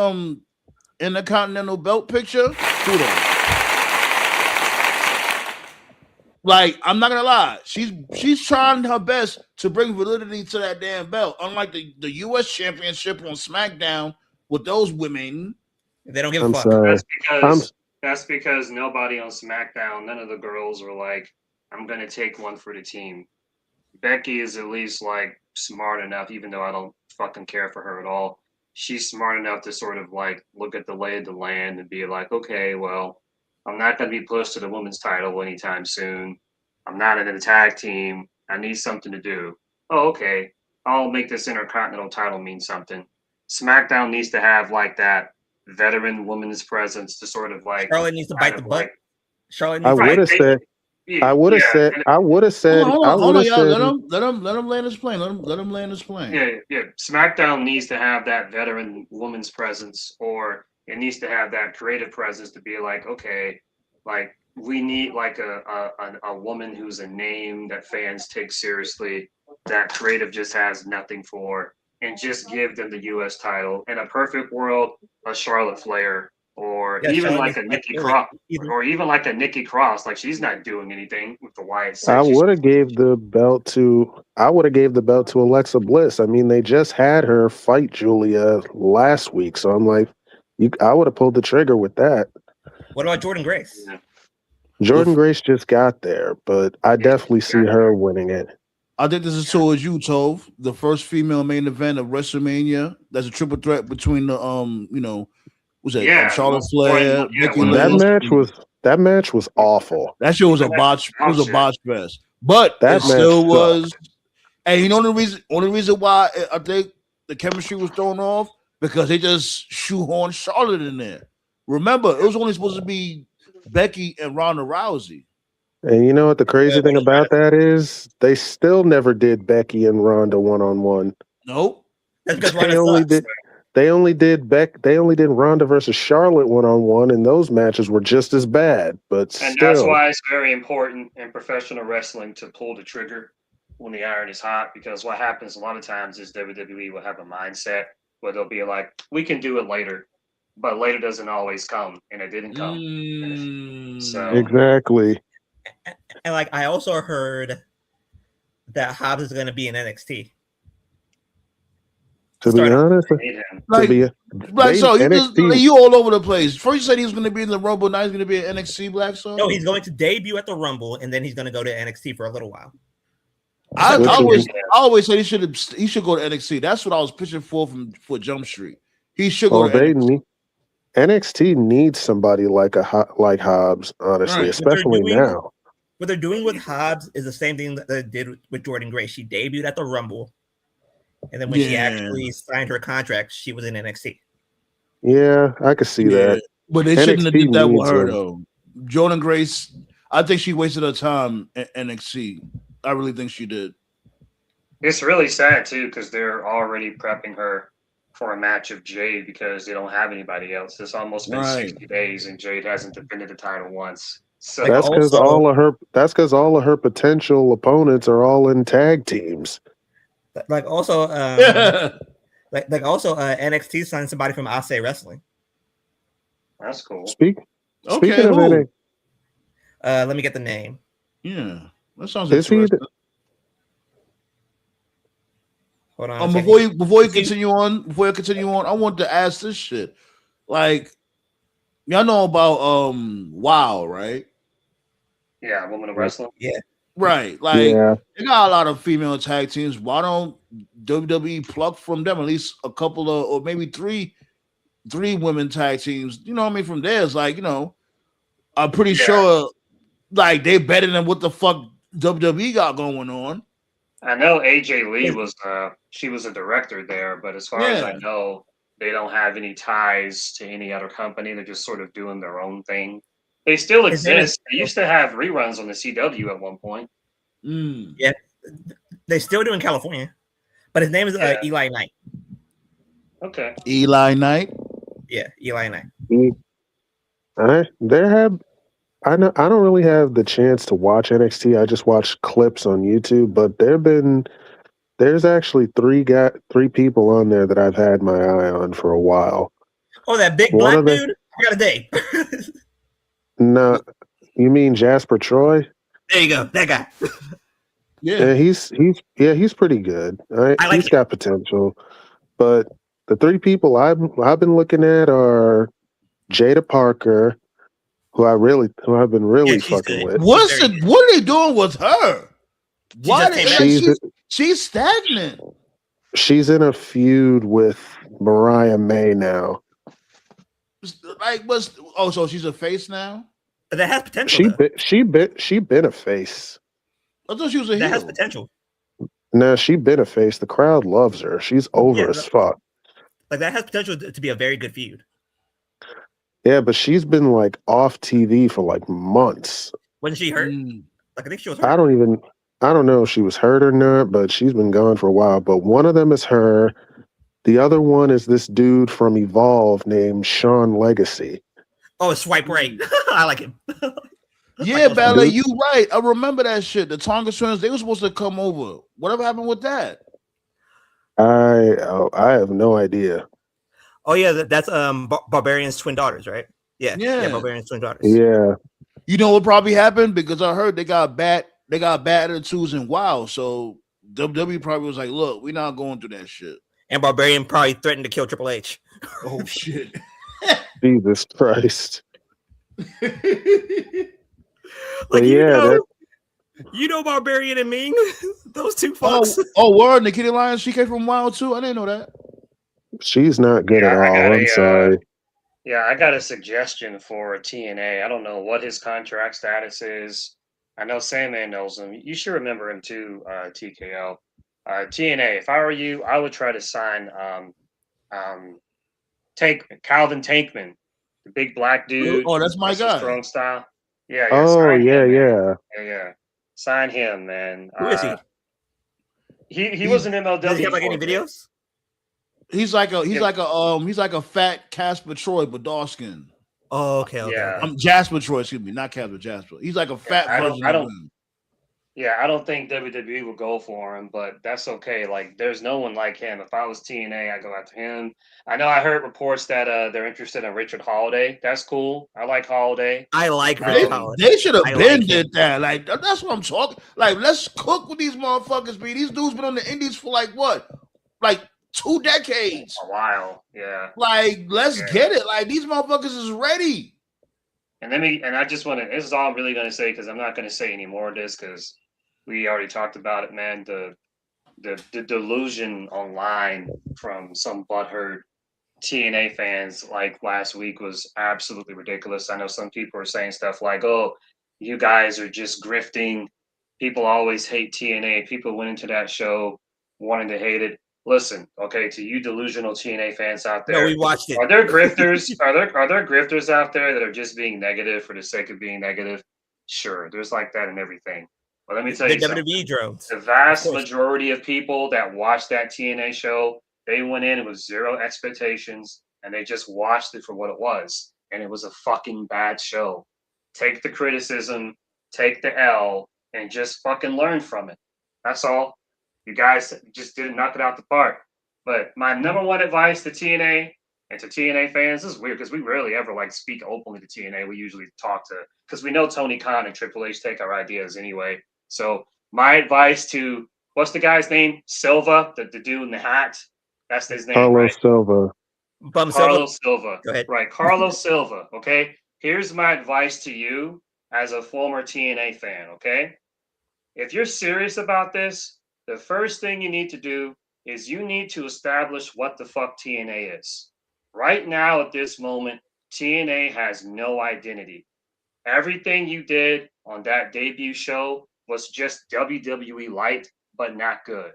in the Continental Belt picture, kudos. Like, I'm not gonna lie, she's trying her best to bring validity to that damn belt. Unlike the U.S. Championship on SmackDown with those women, they don't give a fuck. Sorry. That's because nobody on SmackDown, none of the girls were like, "I'm gonna take one for the team." Becky is at least like smart enough, even though I don't fucking care for her at all. She's smart enough to sort of like look at the lay of the land and be like, okay, well, I'm not going to be pushed to the women's title anytime soon. I'm not in a tag team. I need something to do. Oh, okay. I'll make this Intercontinental title mean something. SmackDown needs to have like that veteran women's presence to sort of like. Charlotte needs to bite the butt. Like, Charlotte. I would have said. I would have said. Hold on, y'all. Let him land his plane. Let him land his plane. Yeah. SmackDown needs to have that veteran woman's presence, or it needs to have that creative presence to be like, okay, like we need like a woman who's a name that fans take seriously, that creative just has nothing for, and just give them the U.S. title. In a perfect world, a Charlotte Flair. Or even like a Nikki Cross, or even like a Nikki Cross, like she's not doing anything with the Wyatt. I would have gave the belt to Alexa Bliss. I mean, they just had her fight Julia last week, so I'm like, I would have pulled the trigger with that. What about Jordynne Grace? Yeah. Jordynne Grace just got there, but I definitely see her winning it. I think this is towards you, Tove. The first female main event of WrestleMania. That's a triple threat between the was that Charlotte Flair? That match was awful. That shit was a botch. It was a botch fest. But it still was. And you know the only reason why I think the chemistry was thrown off, because they just shoehorned Charlotte in there. Remember, it was only supposed to be Becky and Ronda Rousey. And you know what the crazy thing about that is? They still never did Becky and Ronda 1-on-1. Nope. That's because Ronda They only did Ronda versus Charlotte 1-on-1, and those matches were just as bad. But and still, that's why it's very important in professional wrestling to pull the trigger when the iron is hot, because what happens a lot of times is WWE will have a mindset where they'll be like, we can do it later, but later doesn't always come, and it didn't come. So exactly. And like I also heard that Hobbs is going to be in NXT. To be honest, you all over the place. First you said he was going to be in the Rumble, now he's going to be in NXT, Black Star. No, he's going to debut at the Rumble, and then he's going to go to NXT for a little while. I always say he should go to NXT. That's what I was pitching for Jump Street. He should go to NXT. NXT needs somebody like Hobbs, honestly, especially now. What they're doing with Hobbs is the same thing that they did with Jordynne Grace. She debuted at the Rumble. And then when she actually signed her contract, she was in NXT. Yeah, I could see that. But they shouldn't have did that with her, though. Jordynne Grace, I think she wasted her time at NXT. I really think she did. It's really sad too because they're already prepping her for a match of Jade because they don't have anybody else. It's almost been Right. 60 days and Jade hasn't defended the title once. So Like That's because also, all of her potential opponents are all in tag teams. like also, like also, NXT signed somebody from Ase Wrestling. that's cool. Speaking Okay, of who? NXT, Let me get the name. Yeah, that sounds is he? interesting. Hold on. a Before second. you continue on, I want to ask this shit. Like, y'all know about WoW, right? Yeah, woman of wrestling. Yeah. Right. Like, Yeah, they got a lot of female tag teams. Why don't WWE pluck from them at least a couple of, or maybe three women tag teams? You know what I mean? From there, it's like, you know, I'm pretty sure like they better than what the fuck WWE got going on. I know AJ Lee was she was a director there, but as far as I Yeah. know, they don't have any ties to any other company. They're just sort of doing their own thing. They still His name is- exist. They used to have reruns on the CW at one point. Mm. Yeah, they still do in California, but his name is Yeah. Eli Knight. Okay. Eli Knight. Yeah, Eli Knight. I know I don't really have the chance to watch NXT. I just watch clips on YouTube, but there's actually three people on there that I've had my eye on for a while. Oh, that big One black of the- dude. I got a date. No, you mean Jasper Troy? There you go. That guy. Yeah, he's pretty good. I like He's him. got potential, but the three people I've been looking at are Jada Parker, who I've been really she's fucking good. with. What are they doing with her? Why just came back. she's stagnant. She's in a feud with Mariah May now. Like, so she's a face now? That has potential. She been a face. I thought she was a heel. That has potential. No, she been a face. The crowd loves her. She's over as fuck. Like that has potential to be a very good feud. Yeah, but she's been like off TV for like months. Wasn't she hurt? Like I think she was hurt. I don't know if she was hurt or not, but she's been gone for a while. But one of them is her. The other one is this dude from Evolve named Sean Legacy. Oh, swipe right. I like him. Yeah, Ballet, you right. I remember that shit. The Tonga Twins, they were supposed to come over. Whatever happened with that? I have no idea. Oh yeah, that's Barbarian's twin daughters, right? Yeah, Barbarian's twin daughters. Yeah. You know what probably happened? Because I heard they got bad attitudes in WoW. So WWE probably was like, look, we're not going through that shit. And Barbarian probably threatened to kill Triple H. Oh shit. Jesus Christ. Like yeah, you know Barbarian and Ming, those two fucks. Oh, word, Nikki Lyons, she came from WoW too. I didn't know that. She's not good at all. I'm sorry. Yeah, I got a suggestion for TNA. I don't know what his contract status is. I know Sandman knows him. You should remember him too, TKO. TNA, if I were you, I would try to sign Calvin Tankman, the big black dude. Oh, that's my guy. Strong style. Yeah. Oh, yeah. Sign him, man. Who is he? He was an MLW. Does he have like any videos? He's like a fat Casper Troy, but dark skin. Oh, okay. Yeah. Jasper Troy, excuse me, not Casper, Jasper. He's like a fat version of him. Yeah, I don't think WWE will go for him, but that's okay. Like, there's no one like him. If I was TNA, I'd go after him. I know I heard reports that they're interested in Richard Holiday. That's cool. I like Holiday. I like Richard Holiday. They should have did that. Like, that's what I'm talking. Like, let's cook with these motherfuckers, B. These dudes been on the indies for like what? Like 2 decades. A while, yeah. Like, let's get it. Like, these motherfuckers is ready. And I just want to, this is all I'm really going to say because I'm not going to say any more of this because we already talked about it, man. The delusion online from some butthurt TNA fans like last week was absolutely ridiculous. I know some people are saying stuff like, oh, you guys are just grifting. People always hate TNA. People went into that show wanting to hate it. Listen, okay, to you delusional TNA fans out there, no, we watched it. Are there grifters? are there grifters out there that are just being negative for the sake of being negative? Sure, there's like that in everything. But let me tell The you something. WWE drones. The vast majority of people that watched that TNA show, they went in with zero expectations and they just watched it for what it was. And it was a fucking bad show. Take the criticism, take the L, and just fucking learn from it. That's all. You guys just didn't knock it out the park. But my number one advice to TNA and to TNA fans, this is weird because we rarely ever like speak openly to TNA. We usually talk to, because we know Tony Khan and Triple H take our ideas anyway. So my advice to, what's the guy's name? Silva, the dude in the hat. That's his name, Carlos right? Silva. Carlos Silva. Go ahead. Right, Carlos Silva. Okay. Here's my advice to you as a former TNA fan. Okay. If you're serious about this, the first thing you need to do is you need to establish what the fuck TNA is. Right now, at this moment, TNA has no identity. Everything you did on that debut show was just WWE light, but not good.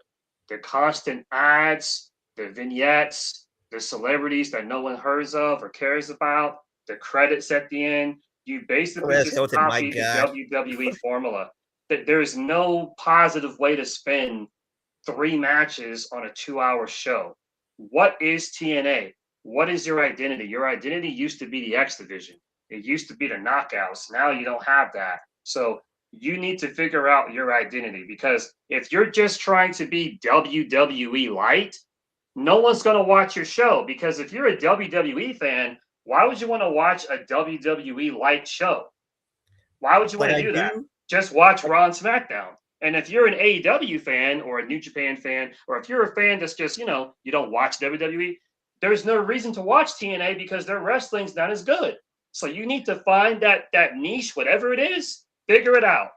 The constant ads, the vignettes, the celebrities that no one hears of or cares about, the credits at the end, you basically just copied the WWE formula. There's no positive way to spend 3 matches on a 2-hour show. What is TNA? What is your identity? Your identity used to be the X Division. It used to be the Knockouts. Now you don't have that. So you need to figure out your identity, because if you're just trying to be WWE light, no one's going to watch your show. Because if you're a WWE fan, why would you want to watch a WWE light show? Why would you want to do that? Just watch Raw and SmackDown. And if you're an AEW fan or a New Japan fan, or if you're a fan that's just, you don't watch WWE, there's no reason to watch TNA because their wrestling's not as good. So you need to find that niche, whatever it is, figure it out.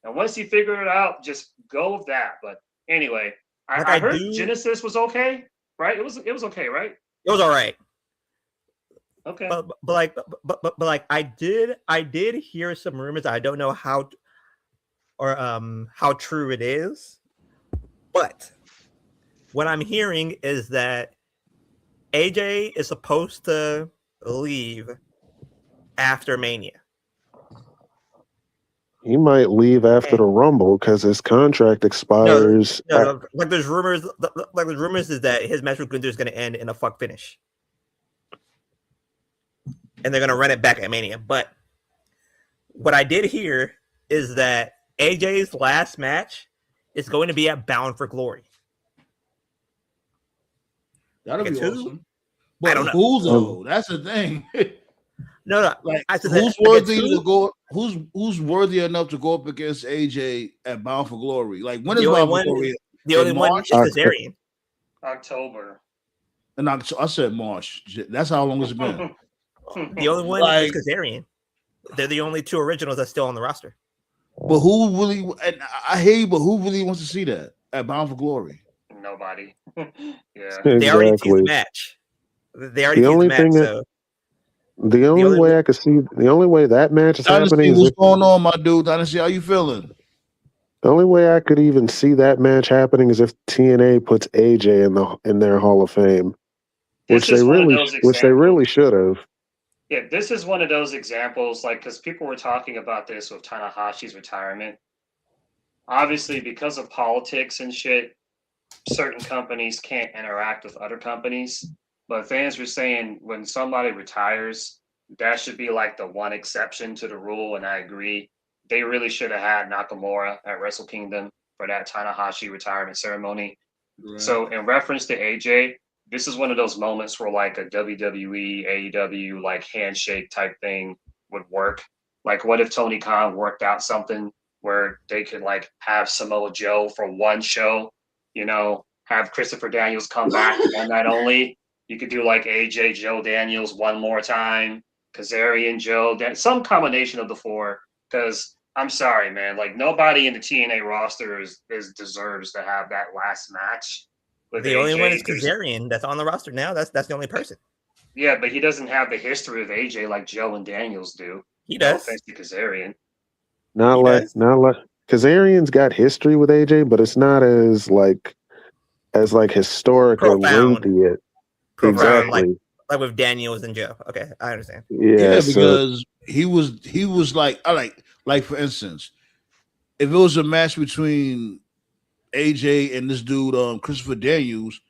And once you figure it out, just go with that. But anyway, I heard Genesis was okay, right? It was okay, right? It was all right. Okay. But I did hear some rumors. I don't know how true it is. But what I'm hearing is that AJ is supposed to leave after Mania. He might leave after the Rumble because his contract expires. No, like there's rumors. Is that his match with Gunther is going to end in a fuck finish, and they're going to run it back at Mania. But what I did hear is that AJ's last match is going to be at Bound for Glory. That'll be awesome. But I don't know. Who though? That's the thing. No. Like, who's worthy to go? Who's worthy enough to go up against AJ at Bound for Glory? Like, when is Bound for Glory? The only one is Kazarian. October. And I said March. That's how long it's been. The only one is Kazarian. They're the only 2 originals that's still on the roster. But who really? And I hate, but who really wants to see that at Bound for Glory? Nobody. Yeah. Exactly. They already teased the match. The only way I could see, the only way that match is happening. What's going on, my dude? Dynasty, how you feeling? The only way I could even see that match happening is if TNA puts AJ in their Hall of Fame, which they really should have. Yeah, this is one of those examples, like, because people were talking about this with Tanahashi's retirement. Obviously, because of politics and shit, certain companies can't interact with other companies. But fans were saying when somebody retires, that should be like the one exception to the rule, and I agree. They really should have had Nakamura at Wrestle Kingdom for that Tanahashi retirement ceremony. Right. So in reference to AJ, this is one of those moments where like a WWE, AEW like handshake type thing would work. Like, what if Tony Khan worked out something where they could like have Samoa Joe for one show, have Christopher Daniels come back one night only. You could do like AJ, Joe Daniels one more time, Kazarian, Joe, some combination of the 4. Because I'm sorry, man, like nobody in the TNA roster deserves to have that last match. The AJ. Only one is Kazarian that's on the roster now. That's the only person. Yeah, but he doesn't have the history of AJ like Joe and Daniels do. He does. No offense to Kazarian. Not like Kazarian's got history with AJ, but it's not as historic or lengthy. Exactly. Like with Daniels and Joe. Okay, I understand. Yeah, because he was like for instance, if it was a match between AJ and this dude, Christopher Daniels,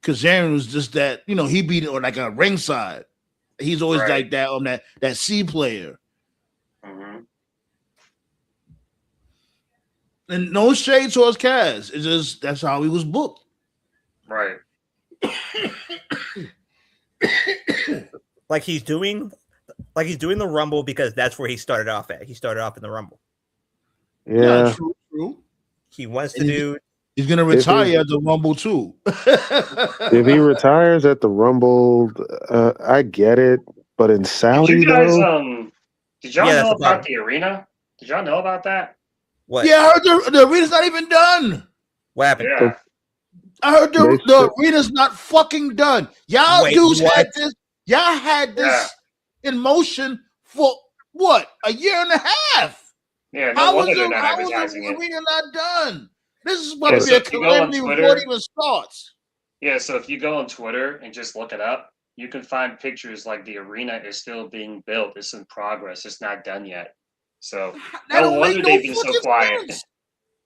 Kazarian was just that, he beat it on like a ringside. He's always like that on that C player. Mhm. And no shade towards Kaz. It's just that's how he was booked. Right. Like he's doing the Rumble because that's where he started off at. He started off in the Rumble. Yeah, true. He wants to do. He's gonna retire at the Rumble too. If he retires at the Rumble, I get it. But in Saudi, did you guys, though, did y'all know about the arena? Did y'all know about that? What? Yeah, I heard the arena's not even done. What happened? Yeah. I heard the arena's not fucking done. Y'all dudes what? had this. Y'all had this in motion for what? A year and a half. Yeah, no wonder they're not how was advertising the it. arena not done? This is going to be so a if you go on calamity before Twitter- it even starts. Yeah, so if you go on Twitter and just look it up, you can find pictures like the arena is still being built. It's in progress. It's not done yet. So no wonder they've been so quiet. Sense.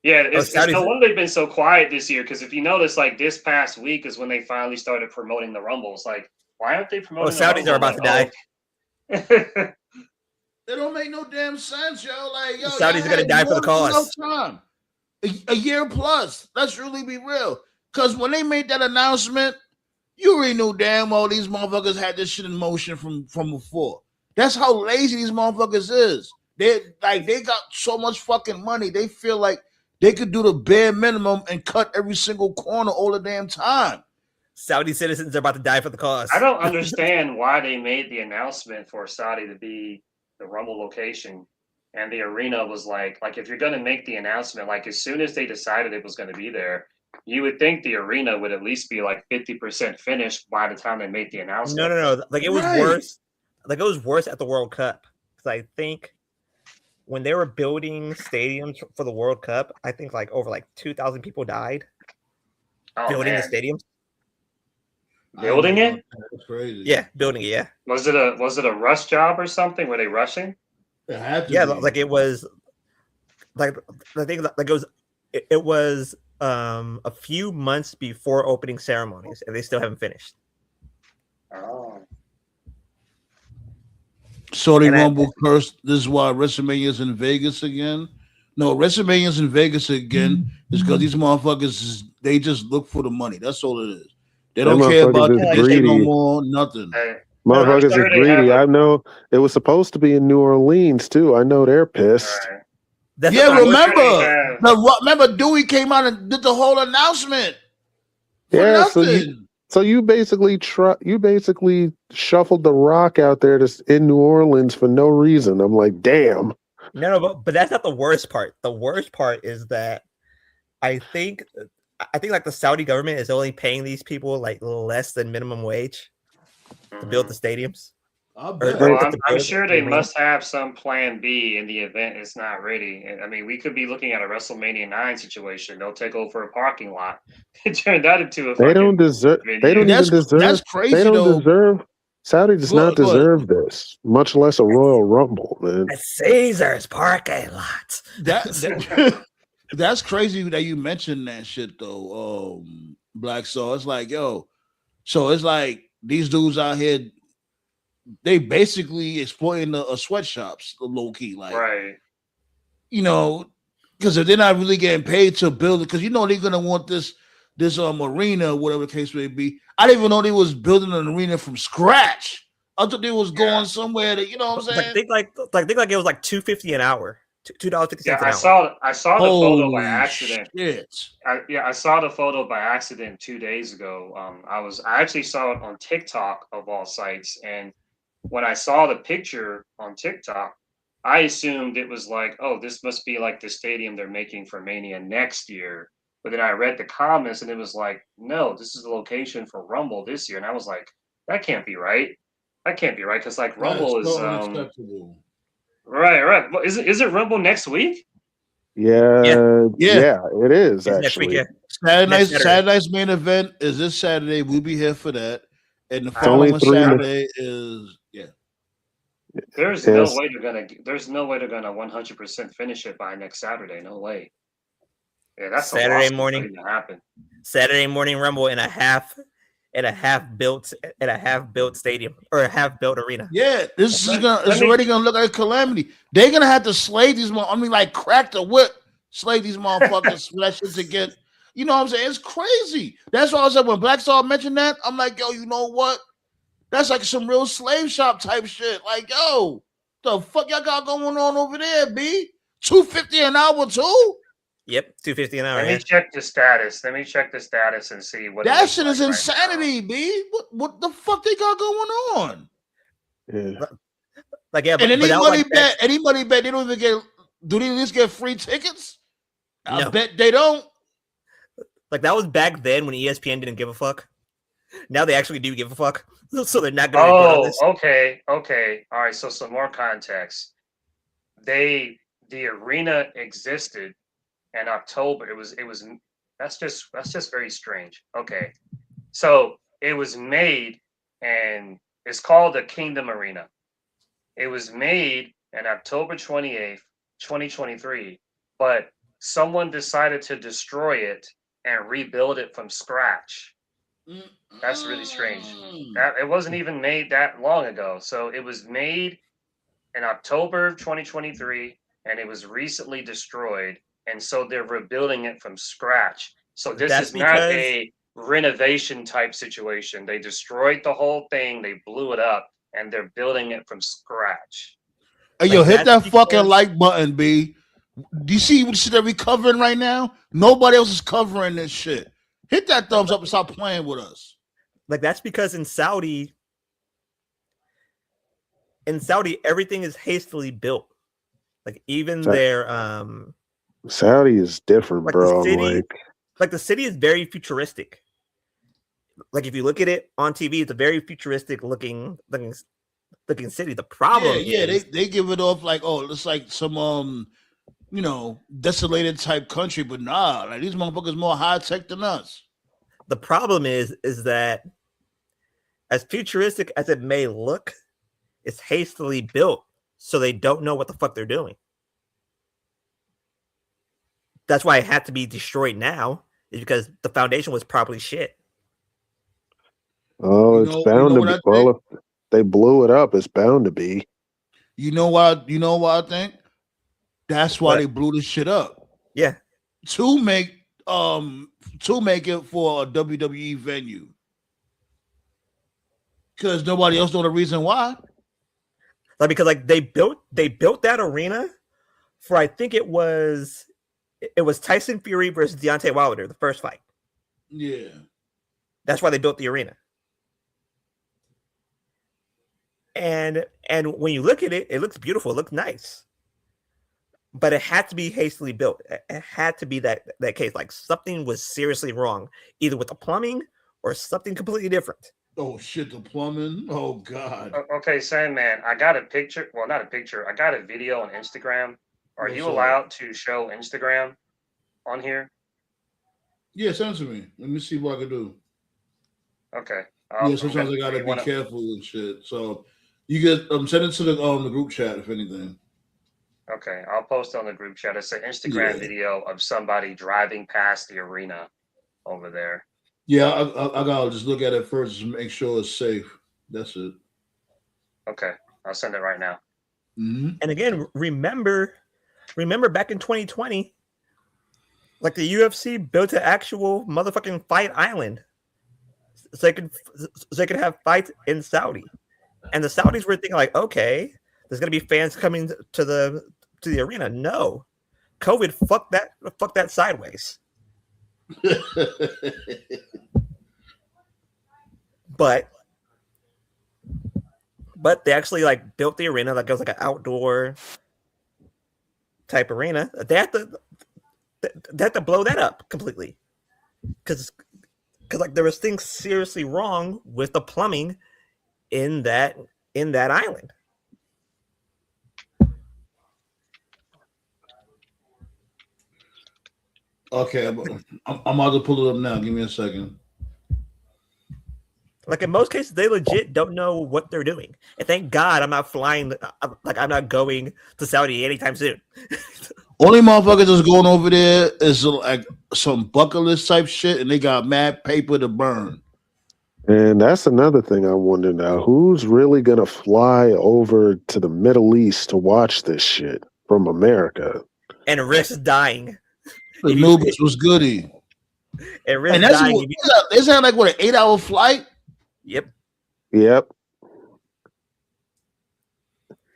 Yeah, it's no wonder they've been so quiet this year. Because if you notice, like this past week is when they finally started promoting the Rumble. It's like, why aren't they promoting? Oh, Saudis are about to die. They don't make no damn sense, yo. Like, yo, Saudis are gonna die for the cause. Time. A year plus. Let's really be real. Because when they made that announcement, you already knew damn well these motherfuckers had this shit in motion from before. That's how lazy these motherfuckers is. They got so much fucking money. They feel like they could do the bare minimum and cut every single corner all the damn time. Saudi citizens are about to die for the cause. I don't understand why they made the announcement for Saudi to be the Rumble location, and the arena was like if you're gonna make the announcement, like as soon as they decided it was gonna be there, you would think the arena would at least be like 50% finished by the time they made the announcement. No. Like it was worse. Like it was worse at the World Cup because I think when they were building stadiums for the World Cup, I think like over 2,000 people died building the stadiums. Building it? That's crazy. Yeah, building it. Yeah. Was it a rush job or something? Were they rushing? It had to Yeah, be. like it was. Like I think like it was a few months before opening ceremonies, and they still haven't finished. Oh. Saudi Rumble curse. This is why WrestleMania's in Vegas again. No, WrestleMania's in Vegas again is because these motherfuckers they just look for the money. That's all it is. They don't care about the no more, nothing. Motherfuckers are greedy. I know it was supposed to be in New Orleans too. I know they're pissed. Yeah, remember Dewey came out and did the whole announcement. Yeah, so you basically shuffled the Rock out there in New Orleans for no reason. I'm like, damn. No, but that's not the worst part. The worst part is that I think like the Saudi government is only paying these people like less than minimum wage to build the stadiums. I'm sure they must have some plan B in the event it's not ready. I mean, we could be looking at a WrestleMania 9 situation. They'll take over a parking lot and turn that into a. They don't deserve. They don't even deserve. That's crazy. They don't deserve. Saudi does not deserve this, much less a Royal Rumble, man. At Caesar's parking lot. That's crazy that you mentioned that shit though, Black. So it's like, so it's like these dudes out here, they basically exploiting the sweatshops, low key, like, right? Because if they're not really getting paid to build it, because they're gonna want this arena, whatever the case may be. I didn't even know they was building an arena from scratch. I thought they was going somewhere that, you know what I'm saying? I think like it was like $2.50 an hour. $2.50 an hour. I saw the photo by accident. Shit. I saw the photo by accident 2 days ago. I actually saw it on TikTok of all sites, and when I saw the picture on TikTok, I assumed it was like, oh, this must be like the stadium they're making for Mania next year. But then I read the comments, and it was like, no, this is the location for Rumble this year, and I was like, that can't be right. That can't be right because like Rumble is unacceptable. Right. Well, is it Rumble next week? Yeah, it is actually. Saturday night's main event is this Saturday. We'll be here for that, and the following Saturday is There's no way they're gonna 100% finish it by next Saturday. No way. Yeah, that's Saturday a morning. waiting to happen. Saturday morning rumble in a half built stadium or a half built arena. Yeah, it's already gonna look like a calamity. They're gonna have to slay these. Like crack the whip, slay these motherfuckers for that shit to get. You know what I'm saying? It's crazy. That's why I was like, when Black Star mentioned that, I'm like, yo, you know what? That's like some real slave shop type shit. Like, yo, the fuck y'all got going on over there, B? $250 an hour too? Yep, $250 an hour. Let me check the status. And see what that shit is insanity, right, B. What the fuck they got going on? Yeah. Like, yeah, and anybody bet they don't even get. Do they at least get free tickets? I bet they don't. Like, that was back then when ESPN didn't give a fuck. Now they actually do give a fuck, so they're not going to report on this. Okay. All right. So some more context. The arena existed in October. It was. That's just very strange. Okay, so it was made, and it's called the Kingdom Arena. It was made on October 28th, 2023, but someone decided to destroy it and rebuild it from scratch. That's really strange. That it wasn't even made that long ago. So it was made in October 2023, and it was recently destroyed, and so they're rebuilding it from scratch. So this is not a renovation type situation. They destroyed the whole thing, they blew it up, and they're building it from scratch. Hey, yo, hit that fucking like button, B. Do you see what shit that we covering right now? Nobody else is covering this shit. Hit that thumbs up and stop playing with us. Like, that's because in Saudi, everything is hastily built. Like, even their Saudi is different, like bro. The city is very futuristic. Like, if you look at it on TV, it's a very futuristic looking city. The problem is they give it off like, oh, it's like some desolated type country, but nah, like these motherfuckers more high tech than us. The problem is that as futuristic as it may look, it's hastily built, so they don't know what the fuck they're doing. That's why it had to be destroyed now, is because the foundation was probably shit. Oh, it's bound to be. Well, if they blew it up, it's bound to be. You know what I think? That's why they blew this shit up. Yeah. To make it for a WWE venue. Because nobody else know the reason why. Like, because like they built that arena for, I think it was Tyson Fury versus Deontay Wilder, the first fight. Yeah. That's why they built the arena. And when you look at it, it looks beautiful, it looks nice. But it had to be hastily built. It had to be that case. Like, something was seriously wrong, either with the plumbing or something completely different. Oh shit, the plumbing. Oh god. Okay, Sandman, I got a picture. Well, not a picture. I got a video on Instagram. Are you allowed to show Instagram on here? Yeah, send it to me. Let me see what I can do. Okay. Yeah, sometimes I gotta be careful with shit. So you get send it to the group chat if anything. Okay, I'll post on the group chat. It's an Instagram video of somebody driving past the arena over there. Yeah, I gotta just look at it first and make sure it's safe. That's it. Okay, I'll send it right now. Mm-hmm. And again, remember back in 2020, like the UFC built an actual motherfucking fight island, so they could have fights in Saudi, and the Saudis were thinking like, okay, there's gonna be fans coming to the arena. No, COVID fucked that sideways. But they actually like built the arena like it was like an outdoor type arena. They had to blow that up completely because like there was things seriously wrong with the plumbing in that island. Okay, I'm about to pull it up now. Give me a second. Like in most cases, they legit don't know what they're doing. And thank God I'm not flying. Like I'm not going to Saudi anytime soon. Only motherfuckers that's going over there is like some bucket list type shit, and they got mad paper to burn. And that's another thing I wonder now. Who's really going to fly over to the Middle East to watch this shit from America? And risk dying. The Nubis was goody. And risk And that's dying. what, they sound like what, an 8-hour flight? Yep.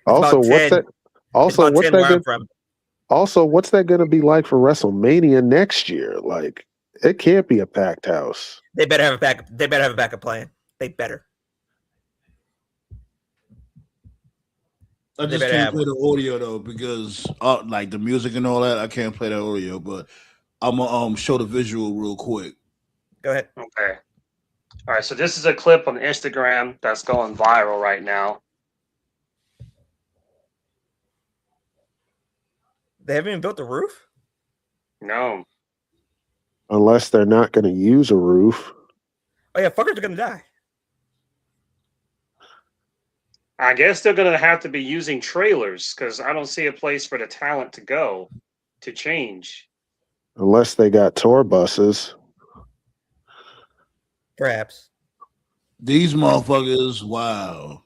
Also, what's that? Also, what's that? What's that going to be like for WrestleMania next year? Like, it can't be a packed house. They better have a backup. They better have a backup plan. They better. I just can't play the audio though because like the music and all that. I can't play that audio, but I'm gonna show the visual real quick. Go ahead. Okay. All right. So this is a clip on Instagram that's going viral right now. They haven't even built the roof? No. Unless they're not going to use a roof. Oh, yeah, fuckers are going to die. I guess they're going to have to be using trailers because I don't see a place for the talent to go to change. Unless they got tour buses. Perhaps. These motherfuckers, wow.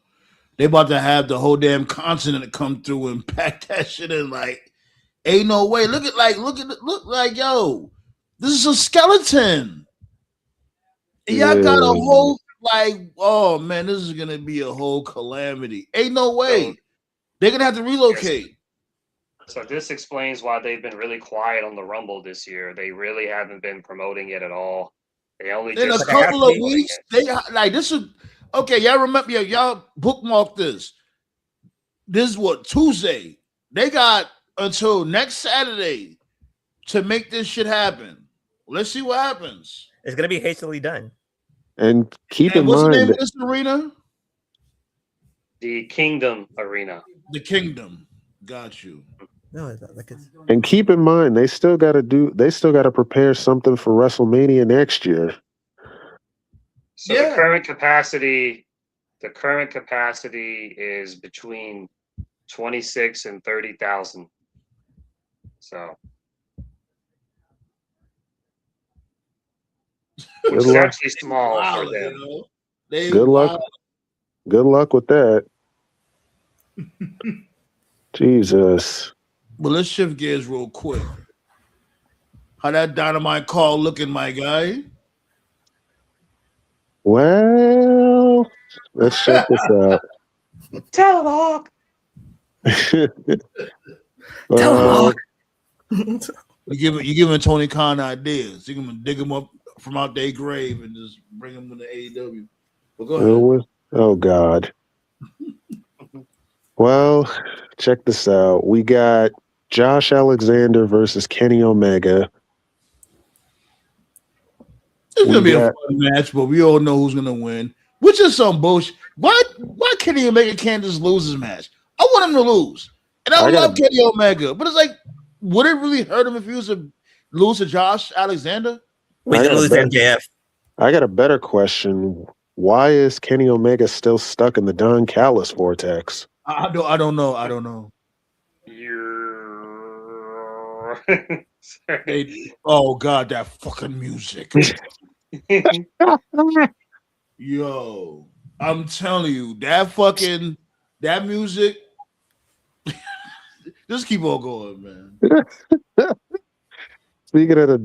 They about to have the whole damn continent come through and pack that shit in like, ain't no way. Look like, yo, this is a skeleton. Y'all got a whole, like, oh man, this is gonna be a whole calamity. Ain't no way. They're gonna have to relocate. So this explains why they've been really quiet on the Rumble this year. They really haven't been promoting it at all. They only in just a couple of weeks. They like this is okay. Y'all remember? Y'all bookmark this. This is what Tuesday. They got until next Saturday to make this shit happen. Let's see what happens. It's gonna be hastily done. And keep in what's mind, the name of this arena? The Kingdom Arena. The Kingdom. Got you. No, it's not like it's. And keep in mind, they still got to prepare something for WrestleMania next year. So the current capacity is between 26 and 30,000. So, which is actually small for them. Good luck. Good luck with that. Jesus. Well, let's shift gears real quick. How that Dynamite call looking, my guy? Well, let's check this out. Tell You giving Tony Khan ideas. You can dig him up from out their grave and just bring him to the AEW. But go ahead. Oh God. Well, check this out. We got Josh Alexander versus Kenny Omega. It's gonna be a fun match, but we all know who's gonna win. Which is some bullshit. Why Kenny Omega can't just lose his match? I want him to lose. And I love Kenny Omega, but it's like, would it really hurt him if he was to lose to Josh Alexander? We didn't lose MJF. I got a better question. Why is Kenny Omega still stuck in the Don Callis vortex? I don't know. Oh God, that fucking music. Yo, I'm telling you, that music. Just keep on going, man. Speaking of the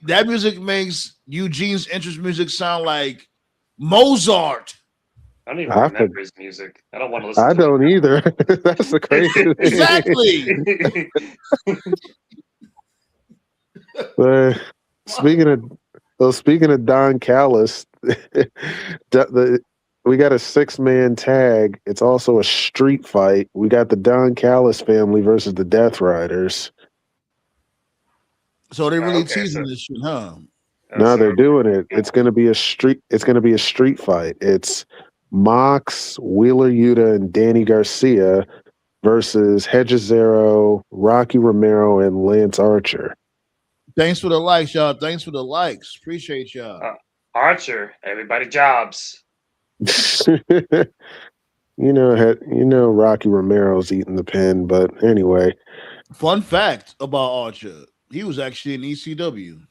that music makes Eugene's entrance music sound like Mozart. I don't even remember his music. I don't want to listen. I don't either. That's the crazy thing. Exactly. But speaking of Don Callis, we got a 6-man tag. It's also a street fight. We got the Don Callis family versus the Death Riders. So they're really teasing this shit, huh? No, they're doing it. It's gonna be a street fight. It's Mox, Wheeler Yuta, and Danny Garcia versus Hedgezero, Rocky Romero, and Lance Archer. Thanks for the likes, y'all. Thanks for the likes. Appreciate y'all. Archer, everybody jobs. Rocky Romero's eating the pin, but anyway. Fun fact about Archer: he was actually in ECW.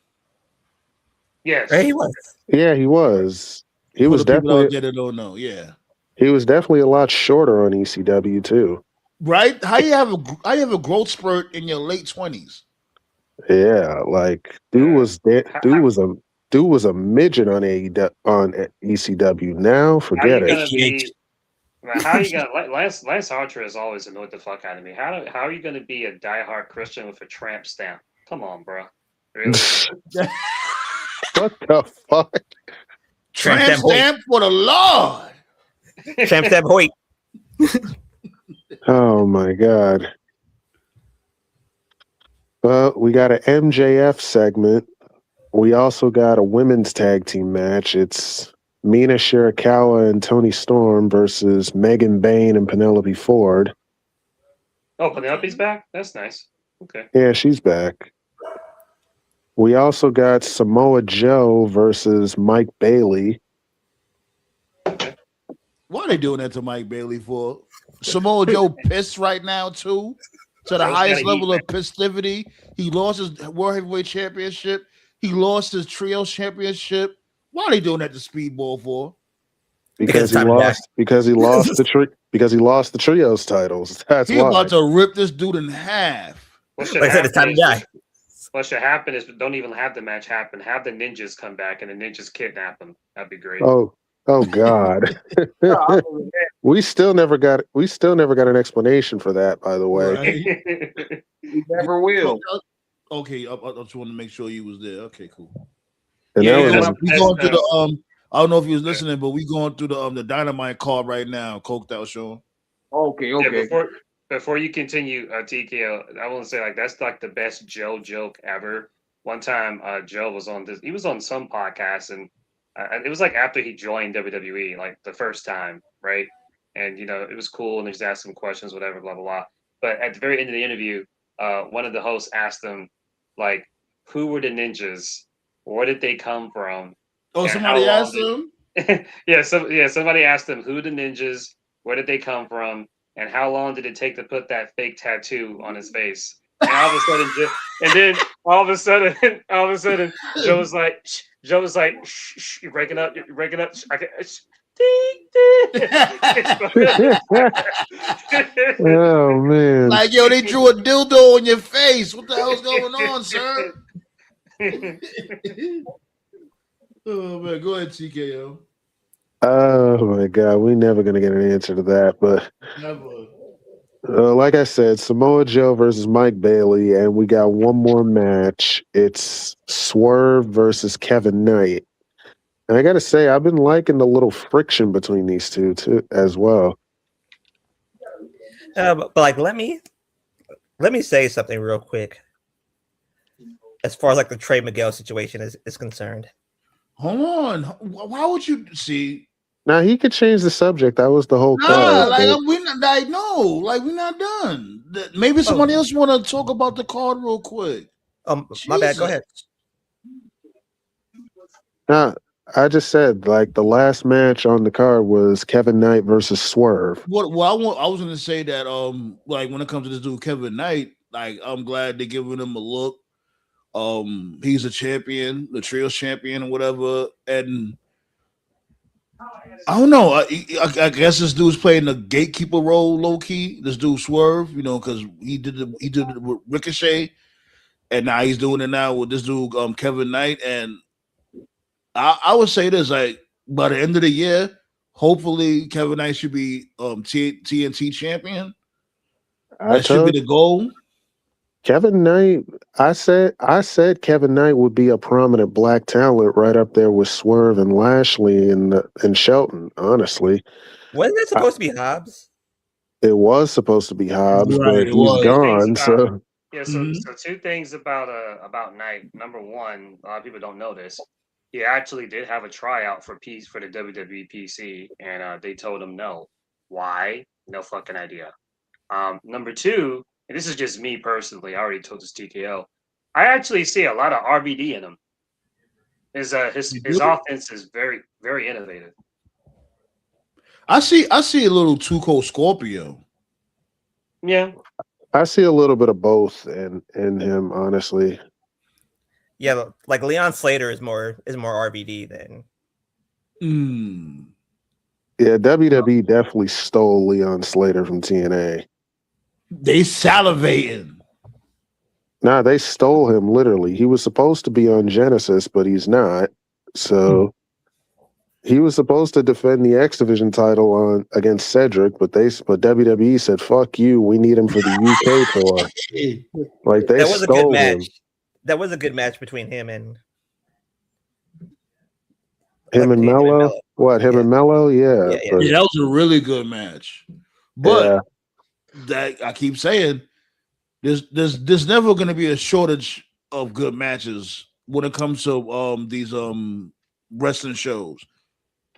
Yes, he was. Yeah, he was. He For was the people definitely. out there that don't know, yeah. He was definitely a lot shorter on ECW too. Right? How you have a growth spurt in your late 20s? Yeah, like dude was a midget on ECW. Now how you forget gonna it. be? How you gonna Lance Archer has always annoyed the fuck out of me. How are you gonna be a diehard Christian with a tramp stamp? Come on, bro. Really? What the fuck? Tramp stamp for the Lord. Tramp stamp Hoyt. Oh my god. Well, we got an MJF segment. We also got a women's tag team match. It's Mina Shirakawa and Toni Storm versus Megan Bayne and Penelope Ford. Oh, Penelope's back? That's nice. Okay. Yeah, she's back. We also got Samoa Joe versus Mike Bailey. What are they doing that to Mike Bailey for? Samoa Joe pissed right now too, to the highest level of festivity. He lost his World Heavyweight Championship. He lost his Trios Championship. Why are they doing that to Speedball for? Because he lost the Trios titles. That's he why. About to rip this dude in half. What should happen is don't even have the match happen. Have the ninjas come back and the ninjas kidnap him. That'd be great. Oh God. We still never got an explanation for that, by the way. Right? We never will. Okay, I just want to make sure you was there. Okay, cool. And we going through the I don't know if you was listening, but we going through the Dynamite card right now. Coked out, Sean. Okay. Yeah, before you continue, TKO, I want to say like that's like the best Joe joke ever. One time, Joe was on this. He was on some podcast, and it was like after he joined WWE, like the first time, right? And it was cool, and they just asked him questions, whatever, blah blah blah. But at the very end of the interview, one of the hosts asked him, like, "Who were the ninjas? Where did they come from?" Oh, somebody asked him. Somebody asked him who the ninjas, where did they come from, and how long did it take to put that fake tattoo on his face? And all of a sudden, Joe was like, shh, you're breaking up. Oh man! Like, yo, they drew a dildo on your face. What the hell's going on, sir? Oh man, go ahead, TKO. Oh my God, we're never gonna get an answer to that. But never. Like I said, Samoa Joe versus Mike Bailey, and we got one more match. It's Swerve versus Kevin Knight. And I got to say, I've been liking the little friction between these two too, as well. But like, let me say something real quick. As far as like the Trey Miguel situation is concerned. Hold on. Why would you see? Now he could change the subject. That was the whole card. We're not done. Maybe somebody else want to talk about the card real quick. My bad. Go ahead. Nah, I just said like the last match on the card was Kevin Knight versus Swerve. I was going to say that like when it comes to this dude Kevin Knight, like I'm glad they're giving him a look. He's a champion, the Trios champion or whatever, and I don't know. I guess this dude's playing the gatekeeper role, low key. This dude Swerve, because he did it with Ricochet, and now he's doing it now with this dude Kevin Knight. And I would say this: like by the end of the year, hopefully Kevin Knight should be TNT champion. That should be the goal. Kevin Knight, I said Kevin Knight would be a prominent black talent right up there with Swerve and Lashley and Shelton, honestly. Wasn't it supposed to be Hobbs? It was supposed to be Hobbs, right, but he's gone. So two things about Knight. Number one, a lot of people don't know this. He actually did have a tryout for the WWE PC, and they told him no. Why? No fucking idea. Number two, and this is just me personally, I already told this TKO, I actually see a lot of RVD in him. His offense is very, very innovative. I see a little Too Cold Scorpio. Yeah. I see a little bit of both in him, honestly. Yeah, like Leon Slater is more RVD than. Yeah, WWE definitely stole Leon Slater from TNA. They salivating. Nah, they stole him literally. He was supposed to be on Genesis, but he's not. So he was supposed to defend the X Division title against Cedric, but WWE said, "Fuck you, we need him for the UK tour." Like they That was stole a good match. him. That was a good match between him and Mello. What, him and Mello? Yeah. Yeah, that was a really good match. But that I keep saying, there's never going to be a shortage of good matches when it comes to these wrestling shows.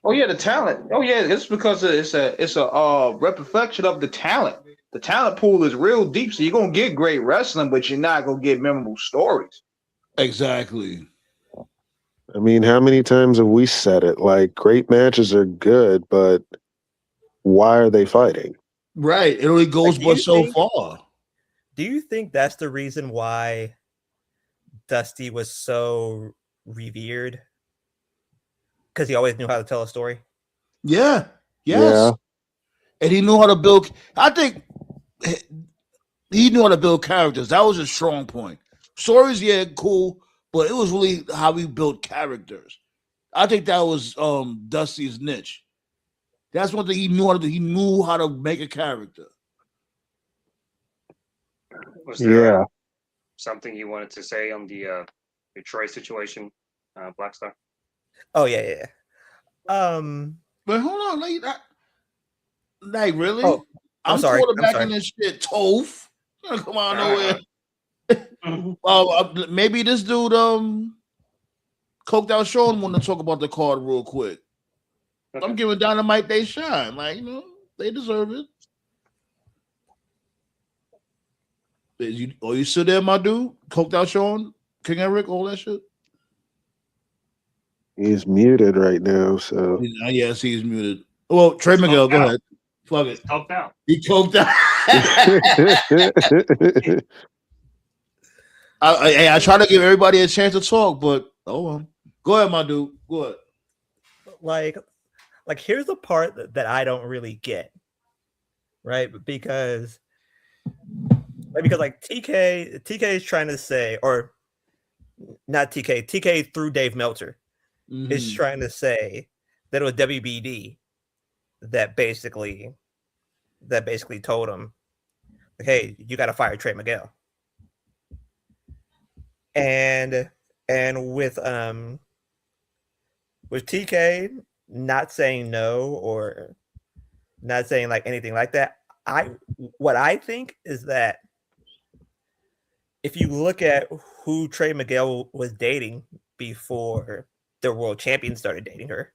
Oh yeah, the talent. Oh yeah, it's because it's a reflection of the talent. The talent pool is real deep, so you're gonna get great wrestling, but you're not gonna get memorable stories. Exactly. I mean, how many times have we said it? Like, great matches are good, but why are they fighting? Right. It only goes but so far. Do you think that's the reason why Dusty was so revered? Because he always knew how to tell a story? Yeah. Yes. Yeah. And he knew how to build. I think he knew how to build characters. That was his strong point. Stories, yeah, cool, but it was really how he built characters. I think that was Dusty's niche. That's one thing he knew how to do. He knew how to make a character. Was there something you wanted to say on the Detroit situation, Black Star? Oh yeah. But hold on, like really? Oh, I'm sorry. Quarterbacking this shit, Toph. Come on, nowhere. Maybe this dude, Coked Out Sean, want to talk about the card real quick. Okay. I'm giving Dynamite they shine, like they deserve it. Are you still there, my dude? Coked Out Sean, King Eric, all that shit. He's muted right now, so yes, he's muted. Well, Trey Miguel, go ahead. Fuck it. Coked out. He coked out. I try to give everybody a chance to talk, but go ahead, my dude. Go ahead. Like here's the part that I don't really get, right? Because like TK is trying to say, or not TK through Dave Meltzer is trying to say that it was WBD that basically told him, like, hey, you got to fire Trey Miguel. And with TK not saying no or not saying like anything like that, what I think is that if you look at who Trey Miguel was dating before the world champion started dating her,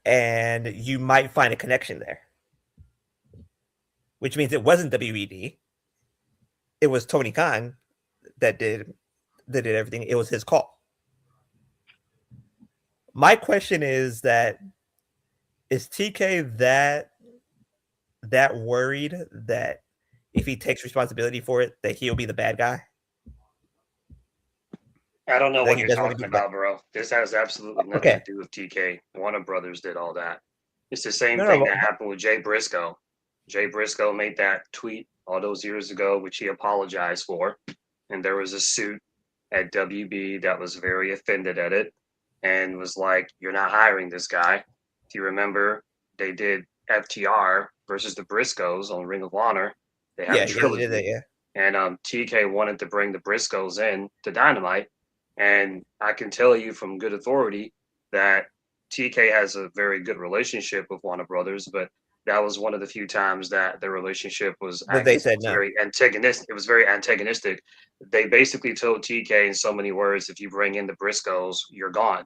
and you might find a connection there, which means it wasn't WED. It was Tony Khan that did everything. It was his call. My question is TK that worried that if he takes responsibility for it, that he'll be the bad guy? I don't know what you're talking about, bro. This has absolutely nothing to do with TK. Warner Brothers did all that. It's the same thing that happened with Jay Briscoe. Jay Briscoe made that tweet all those years ago, which he apologized for. And there was a suit at WB that was very offended at it and was like, you're not hiring this guy. If you remember, they did FTR versus the Briscoes on Ring of Honor. They had a trilogy. And TK wanted to bring the Briscoes in to Dynamite. And I can tell you from good authority that TK has a very good relationship with Warner Brothers, but that was one of the few times that their relationship was very antagonistic. It was very antagonistic. They basically told TK in so many words, if you bring in the Briscoes, you're gone.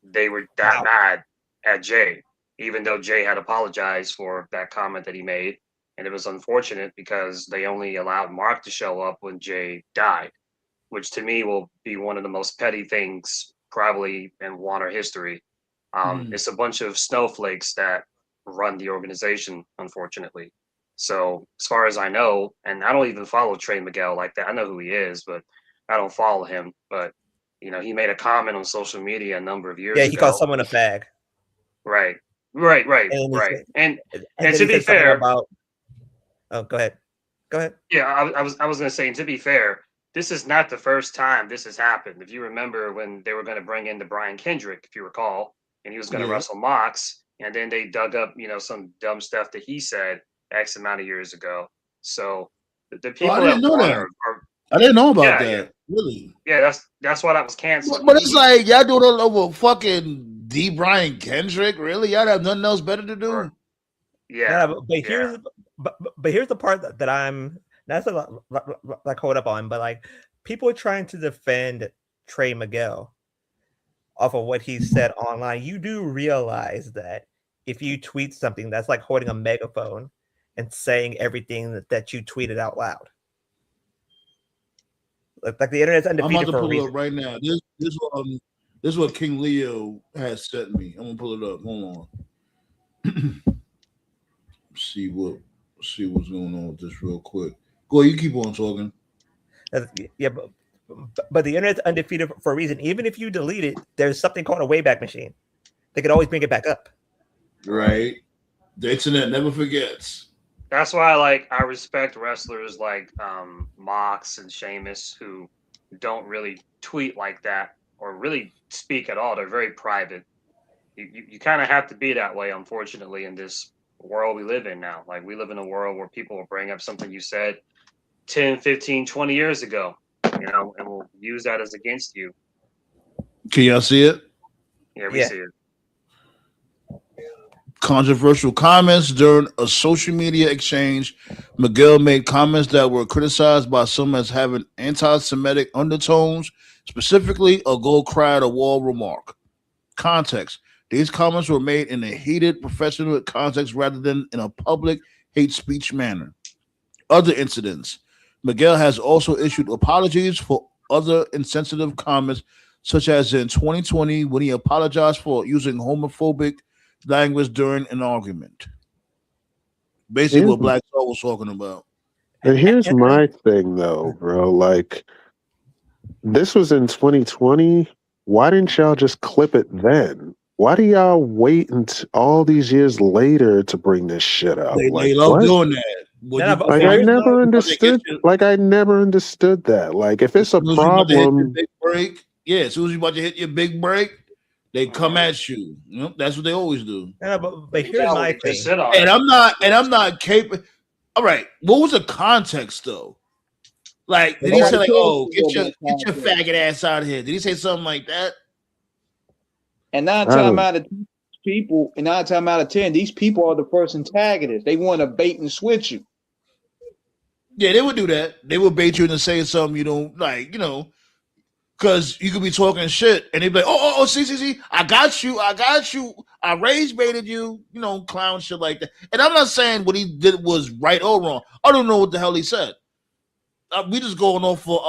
They were that mad at Jay, even though Jay had apologized for that comment that he made. And it was unfortunate because they only allowed Mark to show up when Jay died. which to me will be one of the most petty things probably in Warner history. It's a bunch of snowflakes that run the organization, unfortunately. So as far as I know, and I don't even follow Trey Miguel like that. I know who he is, but I don't follow him. But you know, he made a comment on social media a number of years ago. Yeah, he called someone a fag. Right. And to be fair, about oh, go ahead. Yeah, I was gonna say, to be fair, this is not the first time this has happened. If you remember when they were going to bring in the Brian Kendrick, if you recall, and he was going to wrestle Mox, and then they dug up, you know, some dumb stuff that he said X amount of years ago. So the people I didn't know that. I didn't know about that. Really? Yeah, that's why that was canceled. But it's like y'all doing it over fucking D. Brian Kendrick. Really? Y'all have nothing else better to do? Yeah, but here's the part that I'm not so like caught up on, but like people are trying to defend Trey Miguel off of what he said online. You do realize that if you tweet something, that's like holding a megaphone and saying everything that you tweeted out loud. Like the internet's undefeated. I'm about to pull it up right now. This is what King Leo has sent me. I'm gonna pull it up. Hold on. see what's going on with this real quick. Go ahead, you keep on talking. Yeah, but the internet's undefeated for a reason. Even if you delete it, there's something called a Wayback Machine. They can always bring it back up. Right. The internet never forgets. That's why I respect wrestlers like Mox and Sheamus who don't really tweet like that or really speak at all. They're very private. You kind of have to be that way, unfortunately, in this world we live in now. Like, we live in a world where people will bring up something you said 10, 15, 20 years ago, you know, and will use that as against you. Can y'all see it? Yeah, we see it. Controversial comments during a social media exchange. Miguel made comments that were criticized by some as having anti-Semitic undertones, specifically a "go cry at a wall" remark. Context: these comments were made in a heated professional context rather than in a public hate speech manner. Other incidents: Miguel has also issued apologies for other insensitive comments, such as in 2020 when he apologized for using homophobic language during an argument. Basically what Black Star was talking about. And here's my thing though, bro. Like, this was in 2020. Why didn't y'all just clip it then? Why do y'all wait until all these years later to bring this shit up? They love doing that. I never understood. I never understood that. Like, if it's a problem, as soon as you about to hit your big break, they come at you. You know, that's what they always do. Yeah, but here's my thing. And I'm not capable. All right, what was the context though? Like, did he say like, "Oh, get your faggot ass out of here"? Did he say something like that? And 9 times out of 10, these people are the first antagonists. They want to bait and switch you. Yeah, they would do that. They would bait you into saying something you don't like, you know, because you could be talking shit and they'd be like, oh, see, I got you. I rage baited you, you know, clown shit like that. And I'm not saying what he did was right or wrong. I don't know what the hell he said. We just going off for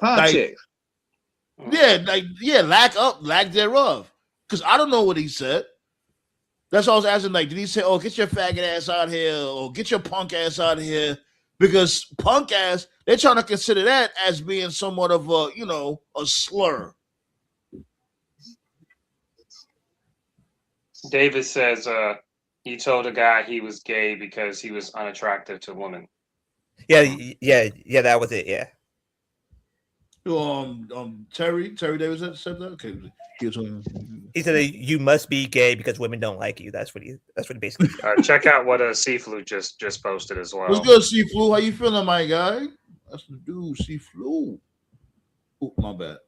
context. Lack thereof. Because I don't know what he said. That's why I was asking, like, did he say, "Oh, get your faggot ass out here," or "Get your punk ass out of here"? Because punk ass, they're trying to consider that as being somewhat of a, you know, a slur. David says he told a guy he was gay because he was unattractive to women. Yeah, that was it. Yeah. Terry Davis said that. Okay, he said that you must be gay because women don't like you. That's what he basically said. Check out what C-Flu just posted as well. What's good, C-Flu? How you feeling, my guy? That's the dude, C-Flu. Oh, my bad.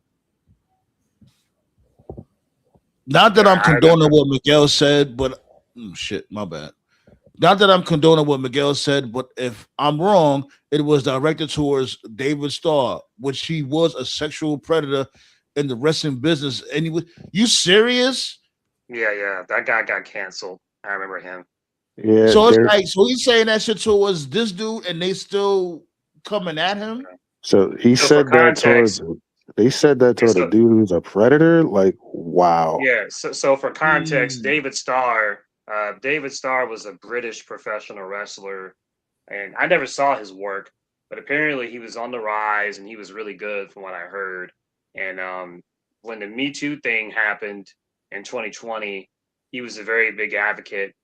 Not that I'm condoning what Miguel said, but my bad. Not that I'm condoning what Miguel said, but if I'm wrong, it was directed towards David Starr, which he was a sexual predator in the wrestling business. And you serious? Yeah, that guy got canceled. I remember him. Yeah. So it's like, so he's saying that shit towards this dude, and they still coming at him. So he So for said that towards. context, They said that toward a so dude who's a predator. Like, wow. yeah, so for context, Mm. David Starr was a British professional wrestler, and I never saw his work, but apparently he was on the rise and he was really good from what I heard. And when the Me Too thing happened in 2020, he was a very big advocate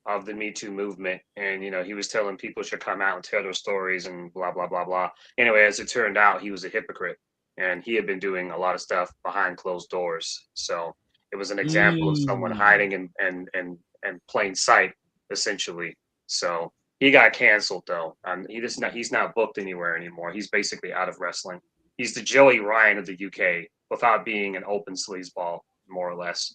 of the Me Too movement, and he was telling people should come out and tell their stories and blah blah blah blah. Anyway, as it turned out, he was a hypocrite, and he had been doing a lot of stuff behind closed doors. So it was an example of someone hiding in plain sight, essentially. So he got canceled though. He's not booked anywhere anymore. He's basically out of wrestling. He's the Joey Ryan of the UK without being an open sleazeball, more or less.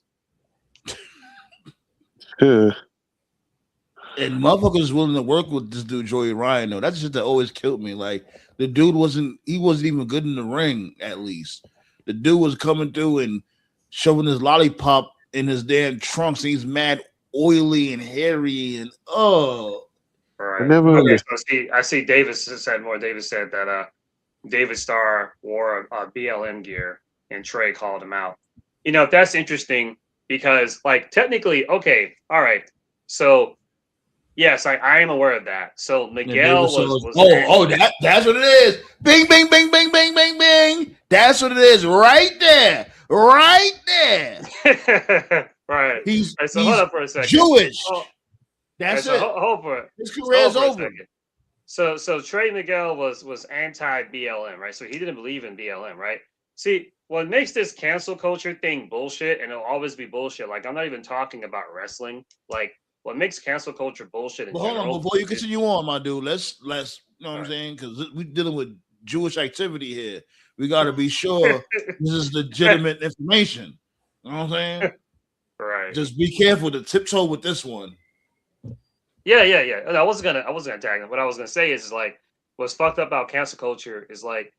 And motherfuckers willing to work with this dude Joey Ryan though. That's just that always killed me. Like the dude wasn't even good in the ring. At least the dude was coming through and shoving his lollipop in his damn trunks. And he's mad oily and hairy and Right. I never Okay, understood. so I see Davis said more. Davis said that David Starr wore a BLM gear and Trey called him out. That's interesting because like technically, okay, all right. So yes, I am aware of that. So Miguel was that's what it is. Bing, bing, bing, bing, bing, bing, bing. That's what it is, right there. Right. He's hold up for a second. Jewish. Oh, That's so it. Hold for it. His career's Hold over. So Trey Miguel was anti BLM, right? So he didn't believe in BLM, right? See, what makes this cancel culture thing bullshit, and it'll always be bullshit. Like I'm not even talking about wrestling. Like what makes cancel culture bullshit in But hold general. on, before you continue on, my dude, let's you know what I'm saying? Because we're dealing with Jewish activity here. We got to be sure this is legitimate information. You know what I'm saying? Right. Just be careful to tiptoe with this one. Yeah. I wasn't gonna tag him. What I was gonna say is like what's fucked up about cancel culture is like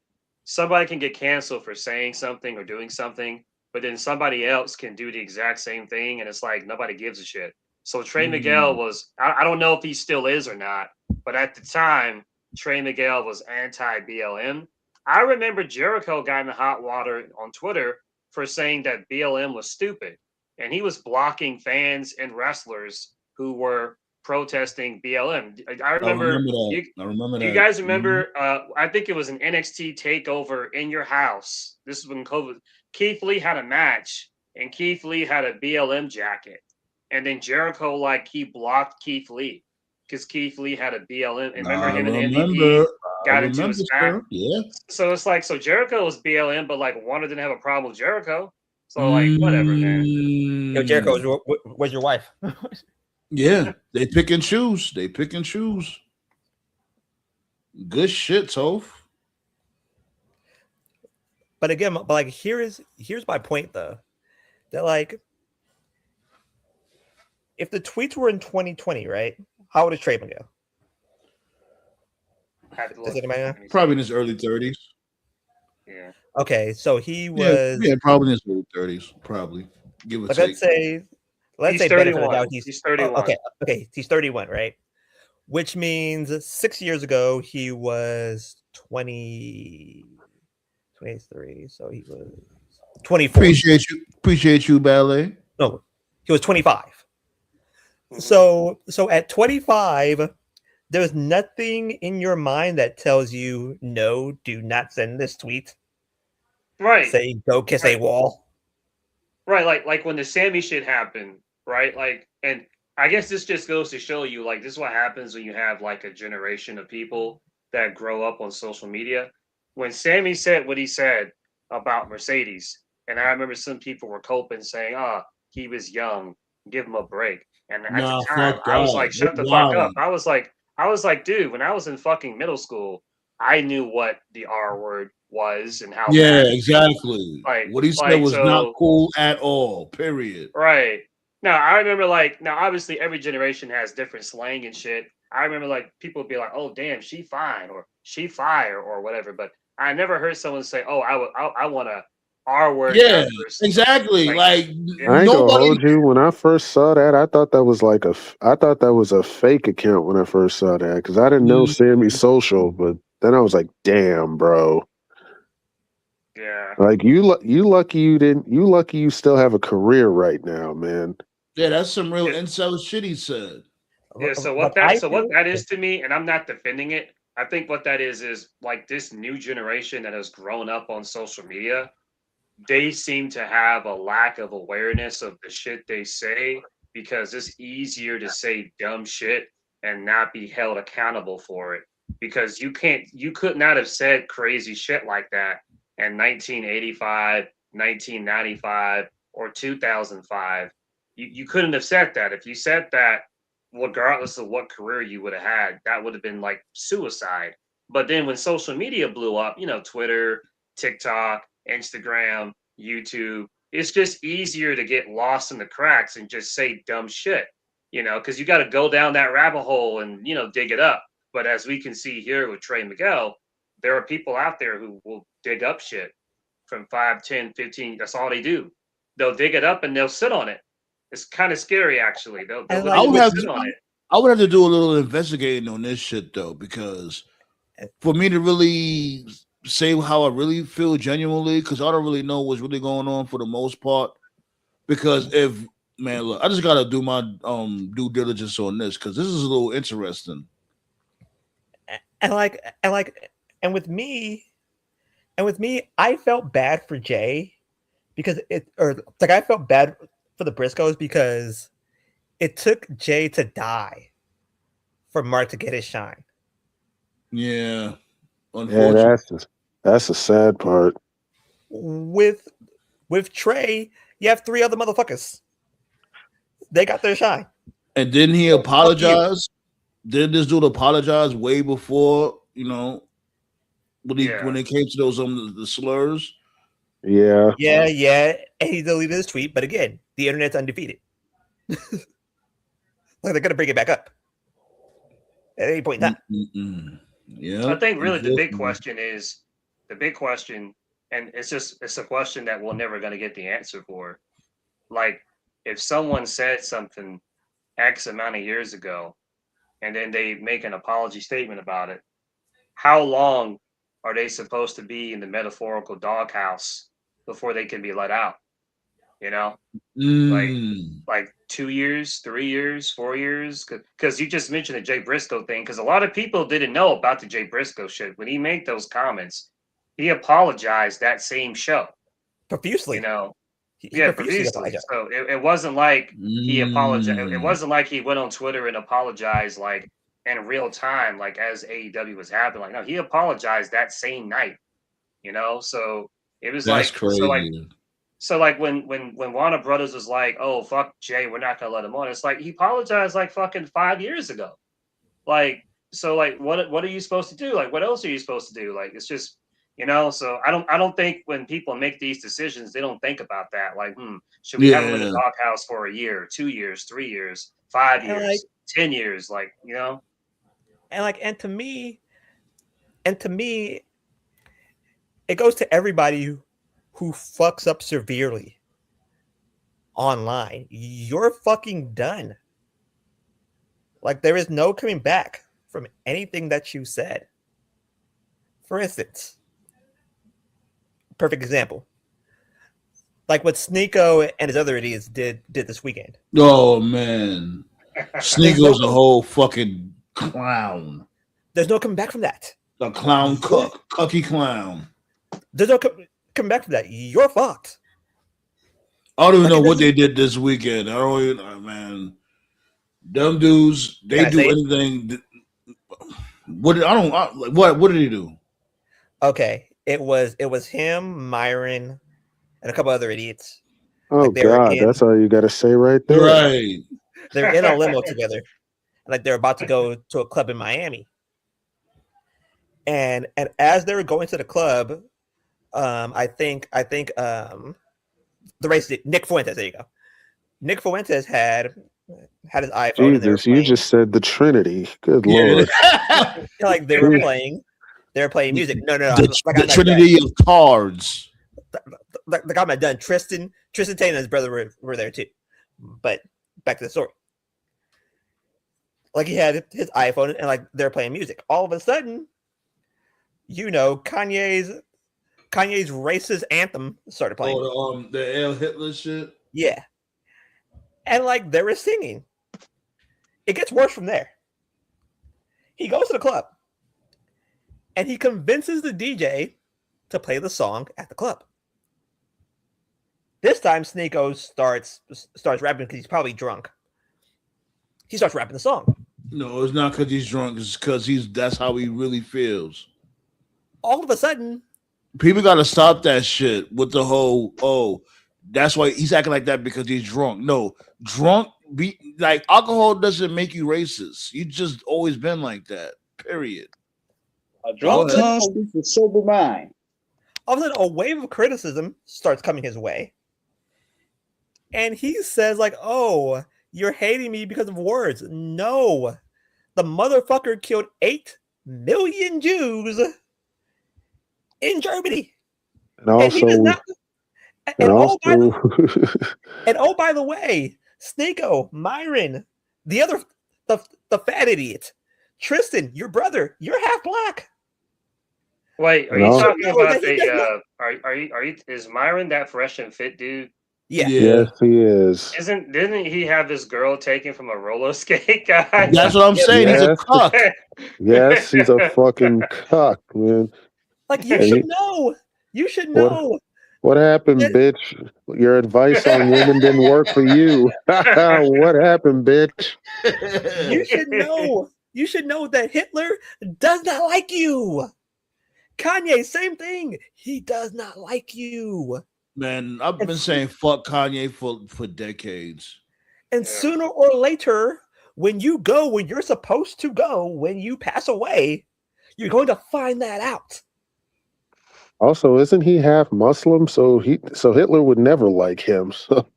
somebody can get canceled for saying something or doing something, but then somebody else can do the exact same thing, and it's like nobody gives a shit. So Trey Miguel was, I don't know if he still is or not, but at the time, Trey Miguel was anti-BLM. I remember Jericho got in the hot water on Twitter for saying that BLM was stupid. And he was blocking fans and wrestlers who were protesting BLM. I remember that. Do you guys remember? I think it was an NXT takeover in your house. This is when COVID. Keith Lee had a match, and Keith Lee had a BLM jacket. And then Jericho, he blocked Keith Lee because Keith Lee had a BLM. And remember him and MVP got into his back. Yeah. So it's so Jericho was BLM, but Warner didn't have a problem with Jericho. So whatever, man. Yo, Jericho, where's your wife? Yeah, they pick and choose. Good shit, Toph. But again, here's my point though. That if the tweets were in 2020, right? How old is Trey Miguel? Does anybody know? Probably in his early 30s. Yeah. Okay, so he was probably in his early 30s. Probably. Give or take. Let's say 31. He's 31. Okay, he's 31, right? Which means 6 years ago he was 23, so he was 24. Appreciate you, Ballet. No, he was 25. So at 25, there's nothing in your mind that tells you no, do not send this tweet. Right. Say go kiss a wall. Right, like when the Sammy shit happened, right? And I guess this just goes to show you, this is what happens when you have a generation of people that grow up on social media. When Sammy said what he said about Mercedes, and I remember some people were coping saying, he was young, give him a break. And at the time, I was like, shut the fuck up. I was like, dude, when I was in fucking middle school, I knew what the R word was and how. Yeah, exactly. What he said was not cool at all. Period. Right. Now I remember now obviously every generation has different slang and shit. I remember people would be like, "Oh damn, she fine" or "she fire" or whatever. But I never heard someone say, "Oh, I want a R word." Yeah, exactly. I ain't gonna hold you. When I first saw that, I thought that was a fake account when I first saw that because I didn't know Sammy Social, but Then I was like, damn, bro. Yeah. Like you lucky you didn't. You lucky you still have a career right now, man. Yeah, that's some real incel shit he said. Yeah, so But what that is to me, and I'm not defending it. I think what that is like this new generation that has grown up on social media. They seem to have a lack of awareness of the shit they say because it's easier to say dumb shit and not be held accountable for it. Because you could not have said crazy shit like that in 1985, 1995, or 2005. You couldn't have said that. If you said that, regardless of what career you would have had, that would have been like suicide. But then when social media blew up, Twitter, TikTok, Instagram, YouTube, it's just easier to get lost in the cracks and just say dumb shit, because you got to go down that rabbit hole and, dig it up. But as we can see here with Trey Miguel, there are people out there who will dig up shit from 5, 10, 15. That's all they do. They'll dig it up and they'll sit on it. It's kind of scary, actually. They'll sit on it. I would have to do a little investigating on this shit though, because for me to really say how I really feel genuinely, because I don't really know what's really going on for the most part. Because look, I just gotta do my due diligence on this because this is a little interesting. And with me, I felt bad for Jay because I felt bad for the Briscoes because it took Jay to die for Mark to get his shine. Yeah, unfortunately, that's a sad part. With Trey, you have 3 other motherfuckers. They got their shine. And didn't he apologize? Did this dude apologize way before, when it came to those the slurs? Yeah. And he deleted his tweet, but again, the internet's undefeated. Like they're gonna bring it back up at any point in time. Yeah. I think really the big question, and it's a question that we're never gonna get the answer for. Like, if someone said something X amount of years ago, and then they make an apology statement about it, how long are they supposed to be in the doghouse before they can be let out? Like 2 years, 3 years, 4 years? Because you just mentioned the Jay Briscoe thing, because a lot of people didn't know about the Jay Briscoe shit. When he made those comments, he apologized that same show. Profusely. Profusely. So it wasn't like he apologized. It wasn't like he went on Twitter and apologized like in real time, like as AEW was happening. Like, no, he apologized that same night. So it was that's crazy. So when Warner Brothers was like, "Oh fuck Jay, we're not gonna let him on," it's like he apologized like fucking 5 years ago. Like, so like what are you supposed to do? Like, what else are you supposed to do? Like, it's just So I don't think when people make these decisions, they don't think about that. Like, should we have him in the doghouse for a year, 2 years, 3 years, 5 years, 10 years? Like, And to me, it goes to everybody who fucks up severely online. You're fucking done. Like, there is no coming back from anything that you said. For instance, perfect example, like what Sneeko and his other idiots did this weekend. Oh man, Sneeko's a whole fucking clown. There's no coming back from that. A clown cucky clown. There's no coming back from that. You're fucked. I don't even know what they did this weekend. I don't even, man. Them dudes, they do anything. What did he do? Okay, it was him, Myron, and a couple other idiots. Oh God, that's all you got to say right there. Right. They're in a limo together, like they're about to go to a club in Miami. And as they were going to the club, I think the race Nick Fuentes. There you go. Nick Fuentes had his iPhone. Jesus, you just said the Trinity. Good Lord. Like they were playing music. No. The Trinity of cards. Like I'm not done. Tristan Tate and his brother were there too. But back to the story. Like he had his iPhone and like they're playing music. All of a sudden, Kanye's racist anthem started playing. Oh, the L Hitler shit. Yeah, and like they were singing. It gets worse from there. He goes to the club, and he convinces the DJ to play the song at the club. This time, Sneeko starts rapping because he's probably drunk. He starts rapping the song. No, it's not because he's drunk. It's because that's how he really feels. All of a sudden, people got to stop that shit with the whole, that's why he's acting like that because he's drunk. No, alcohol doesn't make you racist. You just always been like that, period. A drunk tongue speaks a sober mind. All of a sudden, a wave of criticism starts coming his way. And he says, like, oh, you're hating me because of words. No. The motherfucker killed 8 million Jews in Germany. And also... And by the way, Sneeko, Myron, the fat idiot, Tristan, your brother, you're half black. Wait, are you talking about is Myron that fresh and fit dude? Yeah. Yes, he is. Didn't he have this girl taken from a roller skate guy? That's what I'm saying. He's a cuck. Yes, he's a fucking cuck, man. Like should know. You should know. What happened, bitch? Your advice on women didn't work for you. What happened, bitch? You should know. You should know that Hitler does not like you. Kanye, same thing. He does not like you. Man, I've been saying fuck Kanye for decades. And sooner or later, when you're supposed to go, when you pass away, you're going to find that out. Also, isn't he half Muslim? So Hitler would never like him. So.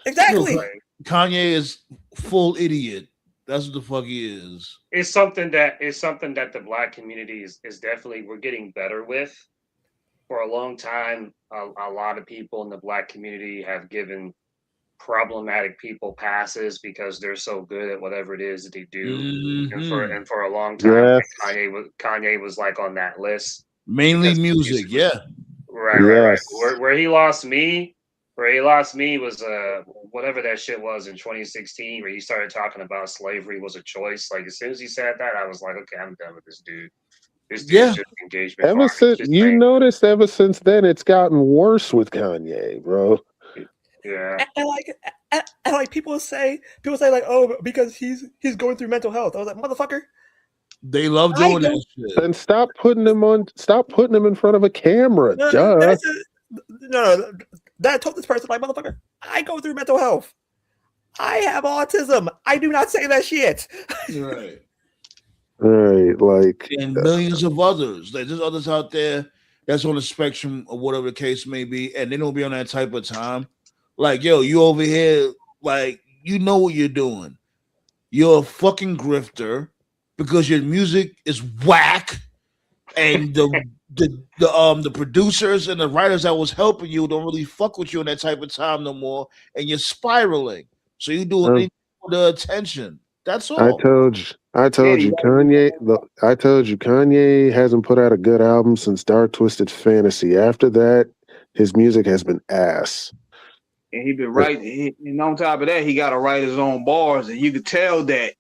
Exactly. Kanye is full idiot. That's what the fuck he is. It's something that the black community is definitely we're getting better with. For a long time, a lot of people in the black community have given problematic people passes because they're so good at whatever it is that they do. Mm-hmm. And for a long time, Kanye was like on that list. Mainly music, yeah. Right. Where he lost me was whatever that shit was in 2016, where he started talking about slavery was a choice. Like as soon as he said that, I was like, okay, I'm done with this dude. This dude's just engagement. Noticed ever since then, it's gotten worse with Kanye, bro. Yeah. And like people say like, oh, because he's going through mental health. I was like, motherfucker. They love doing that shit. And stop putting him in front of a camera. No, that told this person, like, motherfucker, I go through mental health. I have autism. I do not say that shit. Right. Right, like, and millions of others. Like, there's others out there that's on the spectrum of whatever the case may be, and they don't be on that type of time. Like, yo, you over here, like, you know what you're doing. You're a fucking grifter because your music is whack, and the producers and the writers that was helping you don't really fuck with you in that type of time no more, and you're spiraling. So you doing the attention. That's all. I told you, Kanye. Look, I told you, Kanye hasn't put out a good album since Dark Twisted Fantasy. After that, his music has been ass. And he been writing. And on top of that, he got to write his own bars, and you could tell that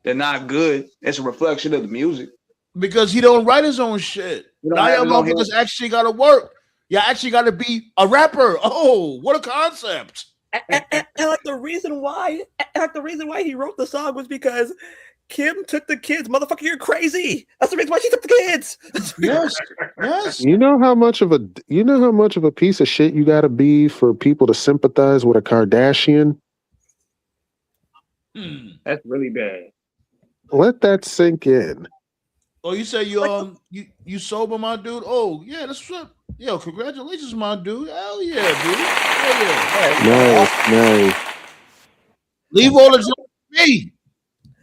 they're not good. It's a reflection of the music. Because he don't write his own shit. Now y'all motherfuckers actually got to work. You actually got to be a rapper. Oh, what a concept! And like the reason why he wrote the song was because Kim took the kids. Motherfucker, you're crazy. That's the reason why she took the kids. Yes. You know how much of a piece of shit you got to be for people to sympathize with a Kardashian? That's really bad. Let that sink in. Oh, you say you sober, my dude? Oh, yeah, that's what. Yo, congratulations, my dude. Hell yeah, dude. Hell yeah. Nice. Leave all the junk to me.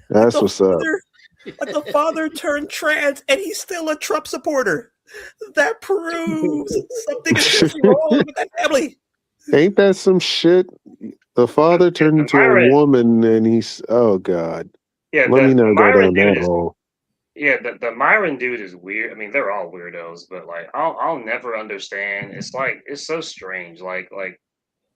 That's like what's up. Like the father turned trans and he's still a Trump supporter. That proves something is wrong with that family. Ain't that some shit? The father turned into a woman and he's, oh God. Yeah, let me not go down that hole. Yeah, the Myron dude is weird. I mean, they're all weirdos, but like I'll never understand. It's like it's so strange. Like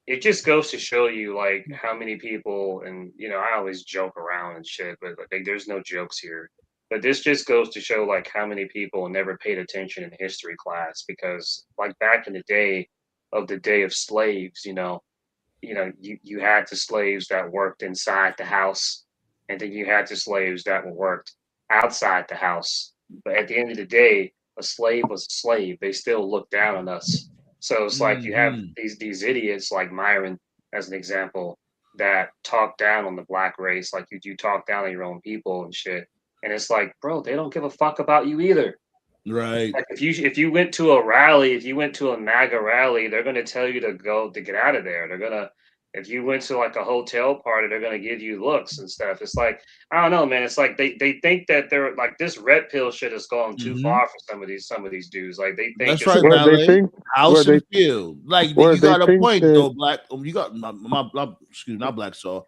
it just goes to show you like how many people, and you know, I always joke around and shit, but like there's no jokes here. But this just goes to show like how many people never paid attention in history class, because like back in the day of slaves, you had the slaves that worked inside the house, and then you had the slaves that were worked outside the house. But at the end of the day, a slave was a slave. They still look down on us. So it's like you have these idiots like Myron, as an example, that talk down on the black race, like you talk down on your own people and shit. And it's like, bro, they don't give a fuck about you either. Right. Like if you went to a rally, if you went to a MAGA rally, they're gonna tell you to get out of there. They're gonna If you went to like a hotel party, they're gonna give you looks and stuff. It's like, I don't know, man. It's like they think that they're like, this red pill shit has gone too far for some of these dudes. Like they think That's right, Valet. House and field. Like you got a point though, Black. You got excuse me, not Black Saw.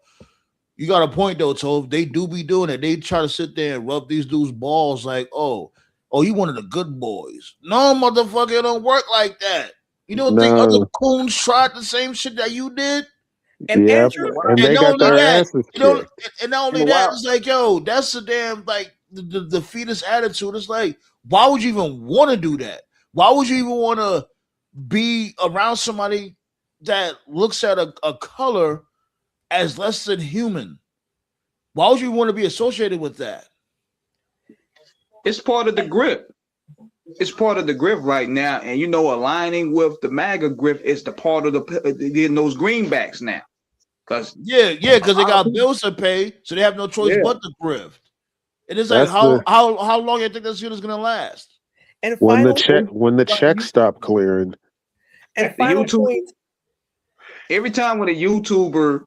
You got a point though, Tove. They do be doing it. They try to sit there and rub these dudes' balls like, oh, you one of the good boys. No, motherfucker, it don't work like that. You don't think other coons tried the same shit that you did? And Andrew, and they got their asses kicked. And not only that, it's like, yo, that's the damn like the fetus attitude. It's like, why would you even want to do that? Why would you even want to be around somebody that looks at a color as less than human? Why would you want to be associated with that? It's part of the grip. It's part of the grip right now, and aligning with the MAGA grip is the part of getting those greenbacks now. Because they got bills to pay, so they have no choice but to grift. And it's like, how long you think this shit is gonna last? And when the checks stop clearing. And every time when a YouTuber,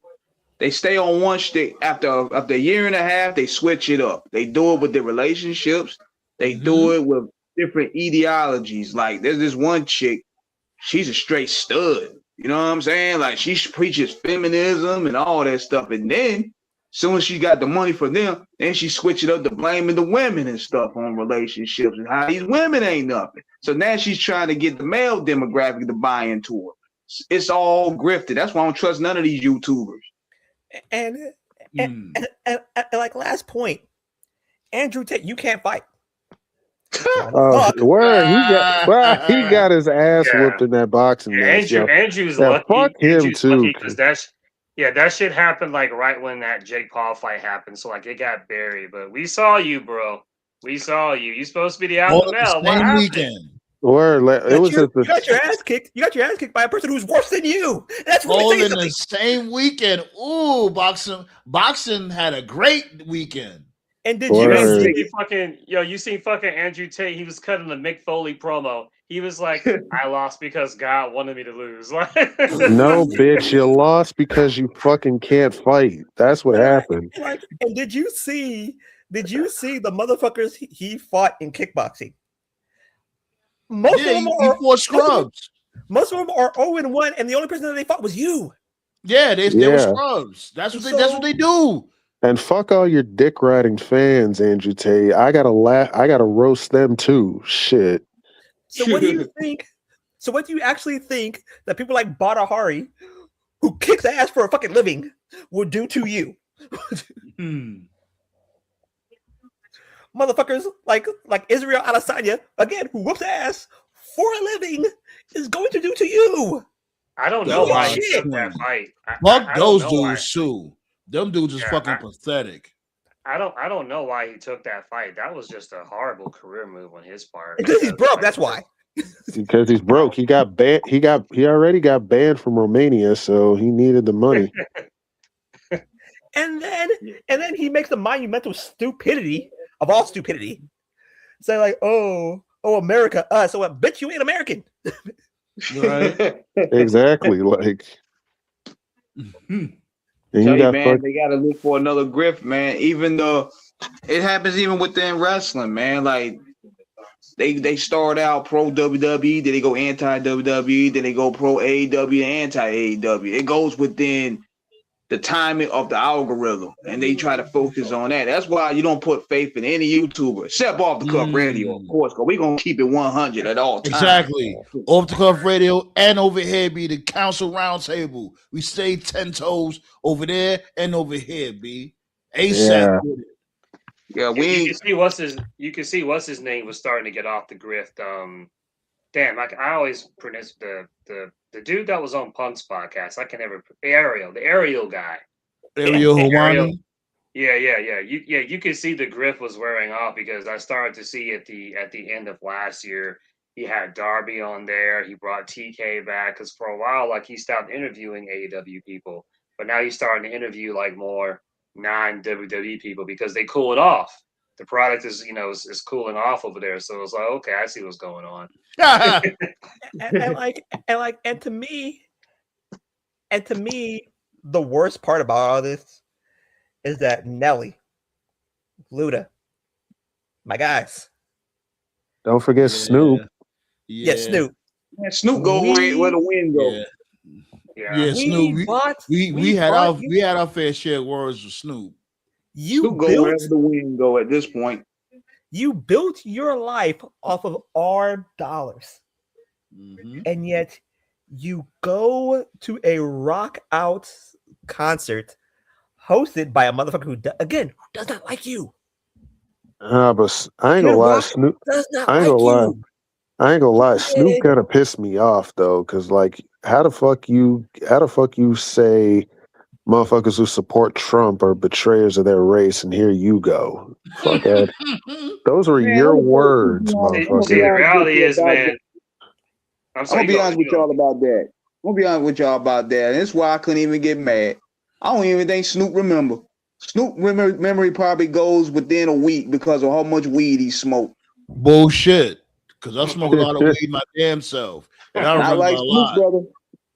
they stay on one stick, after a year and a half, they switch it up. They do it with their relationships. They do it with different ideologies. Like there's this one chick, she's a straight stud. You know what I'm saying? Like she preaches feminism and all that stuff. And then soon as she got the money for them, then she switched it up to blaming the women and stuff on relationships and how these women ain't nothing. So now she's trying to get the male demographic to buy into her. It's all grifted. That's why I don't trust none of these YouTubers. And like last point, Andrew Tate, you can't fight. He got his ass whooped in that boxing match. Andrew's lucky. Fuck him too. Because that shit happened like right when that Jake Paul fight happened. So like it got buried. But we saw you, bro. We saw you. You supposed to be the alpha male. What happened? Weekend. You got your ass kicked. You got your ass kicked by a person who's worse than you. That's all in the same weekend. Ooh, boxing had a great weekend. And did you see fucking Andrew Tate? He was cutting the Mick Foley promo. He was like, I lost because God wanted me to lose. No, bitch, you lost because you fucking can't fight. That's what happened. And did you see the motherfuckers he fought in kickboxing? Most of them are scrubs. Most of them are 0-1, and the only person that they fought was you. Yeah, they were scrubs. That's what they do. And fuck all your dick riding fans, Andrew Tate. I gotta roast them too. Shit. So what do you think? So what do you actually think that people like Bada Hari, who kicks ass for a fucking living, would do to you? Motherfuckers like Israel Adesanya, again, who whoops ass for a living, is going to do to you. I don't know why he took that fight. Fuck those dudes too. Them dudes is fucking pathetic. I don't know why he took that fight. That was just a horrible career move on his part. Because he's broke. That's why. Because he's broke. He got banned. He already got banned from Romania, so he needed the money. and then he makes the monumental stupidity of all stupidity. Say like, oh, America, us. So bitch, you ain't American. Right. Exactly. Like. They got to look for another grift, man. Even though it happens even within wrestling, man. Like they start out pro WWE, then they go anti WWE, then they go pro AEW, anti AEW. It goes within the timing of the algorithm, and they try to focus on that. That's why you don't put faith in any YouTuber, except Off the Cuff Radio, of course, because we're going to keep it 100 at all times. Exactly. Off the Cuff Radio, and over here be the Council Roundtable. We stay 10 toes over there and over here, B. ASAP. Yeah, you can see what's his name was starting to get off the grift. Damn, I always pronounce the dude that was on Punk's podcast. I can never the Ariel guy. Ariel Hawani. Yeah. You can see the grift was wearing off because I started to see at the end of last year he had Darby on there. He brought TK back because for a while like he stopped interviewing AEW people, but now he's starting to interview like more non-WWE people because they cool it off. The product is cooling off over there. So it's like, okay, I see what's going on. and to me, the worst part about all this is that Nelly, Luda, my guys. Don't forget Snoop. Yeah, Snoop. Yeah, Snoop go where the wind goes. Yeah, Snoop. We had our fair share of words with Snoop. Snoop go wherever the wind go at this point. You built your life off of our dollars, and yet you go to a rock out concert hosted by a motherfucker who does not like you. But I ain't gonna lie, Snoop. I ain't gonna lie, Snoop kind of pissed me off though, because like, how the fuck you say motherfuckers who support Trump are betrayers of their race, and here you go. Fuck that. Those were your words, motherfucker. See, the reality is, man. I'm gonna be honest with y'all about that. And that's why I couldn't even get mad. I don't even think Snoop remember. Snoop memory probably goes within a week because of how much weed he smoked. Bullshit. Because I smoke a lot of weed my damn self. And I remember like a lot. Snoop, brother.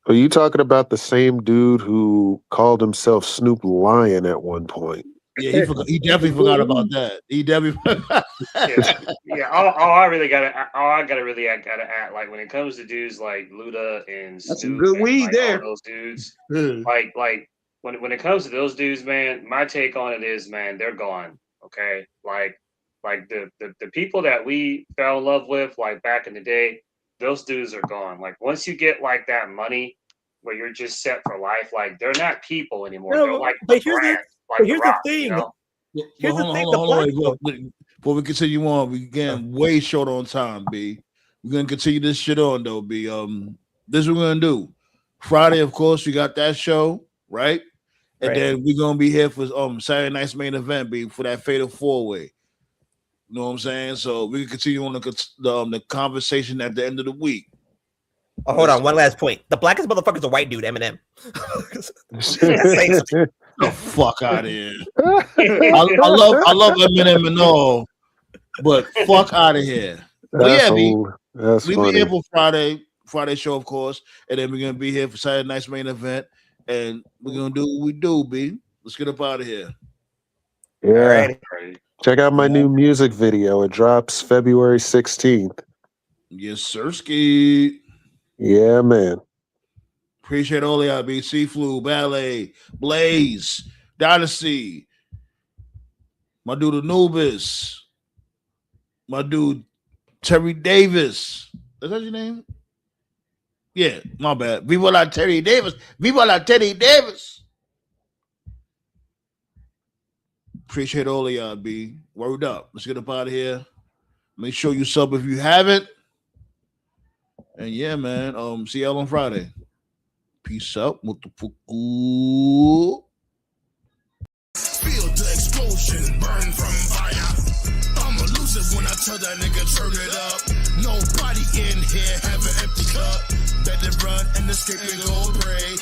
Are you talking about the same dude who called himself Snoop Lion at one point? Yeah, he definitely forgot about that. He definitely. All I gotta add, like when it comes to dudes like Luda and that's Snoop some good and, weed like, there. all those dudes, like when it comes to those dudes, man, my take on it is, man, they're gone. Okay, like the people that we fell in love with, like back in the day, those dudes are gone. Like once you get like that money where you're just set for life, like they're not people anymore. No, they're like but here's the thing. Here's the thing. Hold on. Before we continue on, we getting way short on time, B. We're gonna continue this shit on though, B. This is what we're gonna do. Friday, of course, we got that show, right? And then we're gonna be here for Saturday night's main event, B, for that fatal 4-way. You know what I'm saying? So we can continue on the conversation at the end of the week. Oh, hold on, one last point. The blackest motherfucker is a white dude, Eminem. The fuck out of here. I love Eminem and all, but fuck out of here. That's we funny. be here for Friday show, of course, and then we're gonna be here for Saturday night's main event, and we're gonna do what we do, B. Let's get up out of here. Yeah. Check out my new music video. It drops February 16th. Yes, sir, Ski. Yeah, man. Appreciate all y'all, B. Flu, Ballet, Blaze, Dynasty, my dude Anubis, my dude Terry Davis. Is that your name? Yeah, my bad. Viva la Terry Davis. Viva la Terry Davis. Appreciate all of y'all, B. Word up. Let's get up out of here. Make sure you sub if you haven't. And yeah, man. See y'all on Friday. Peace out. What the fuck? Feel the explosion, burn from fire. I'ma lose it when I tell that nigga turn it up. Nobody in here have an empty cup. Better run and escape and go pray.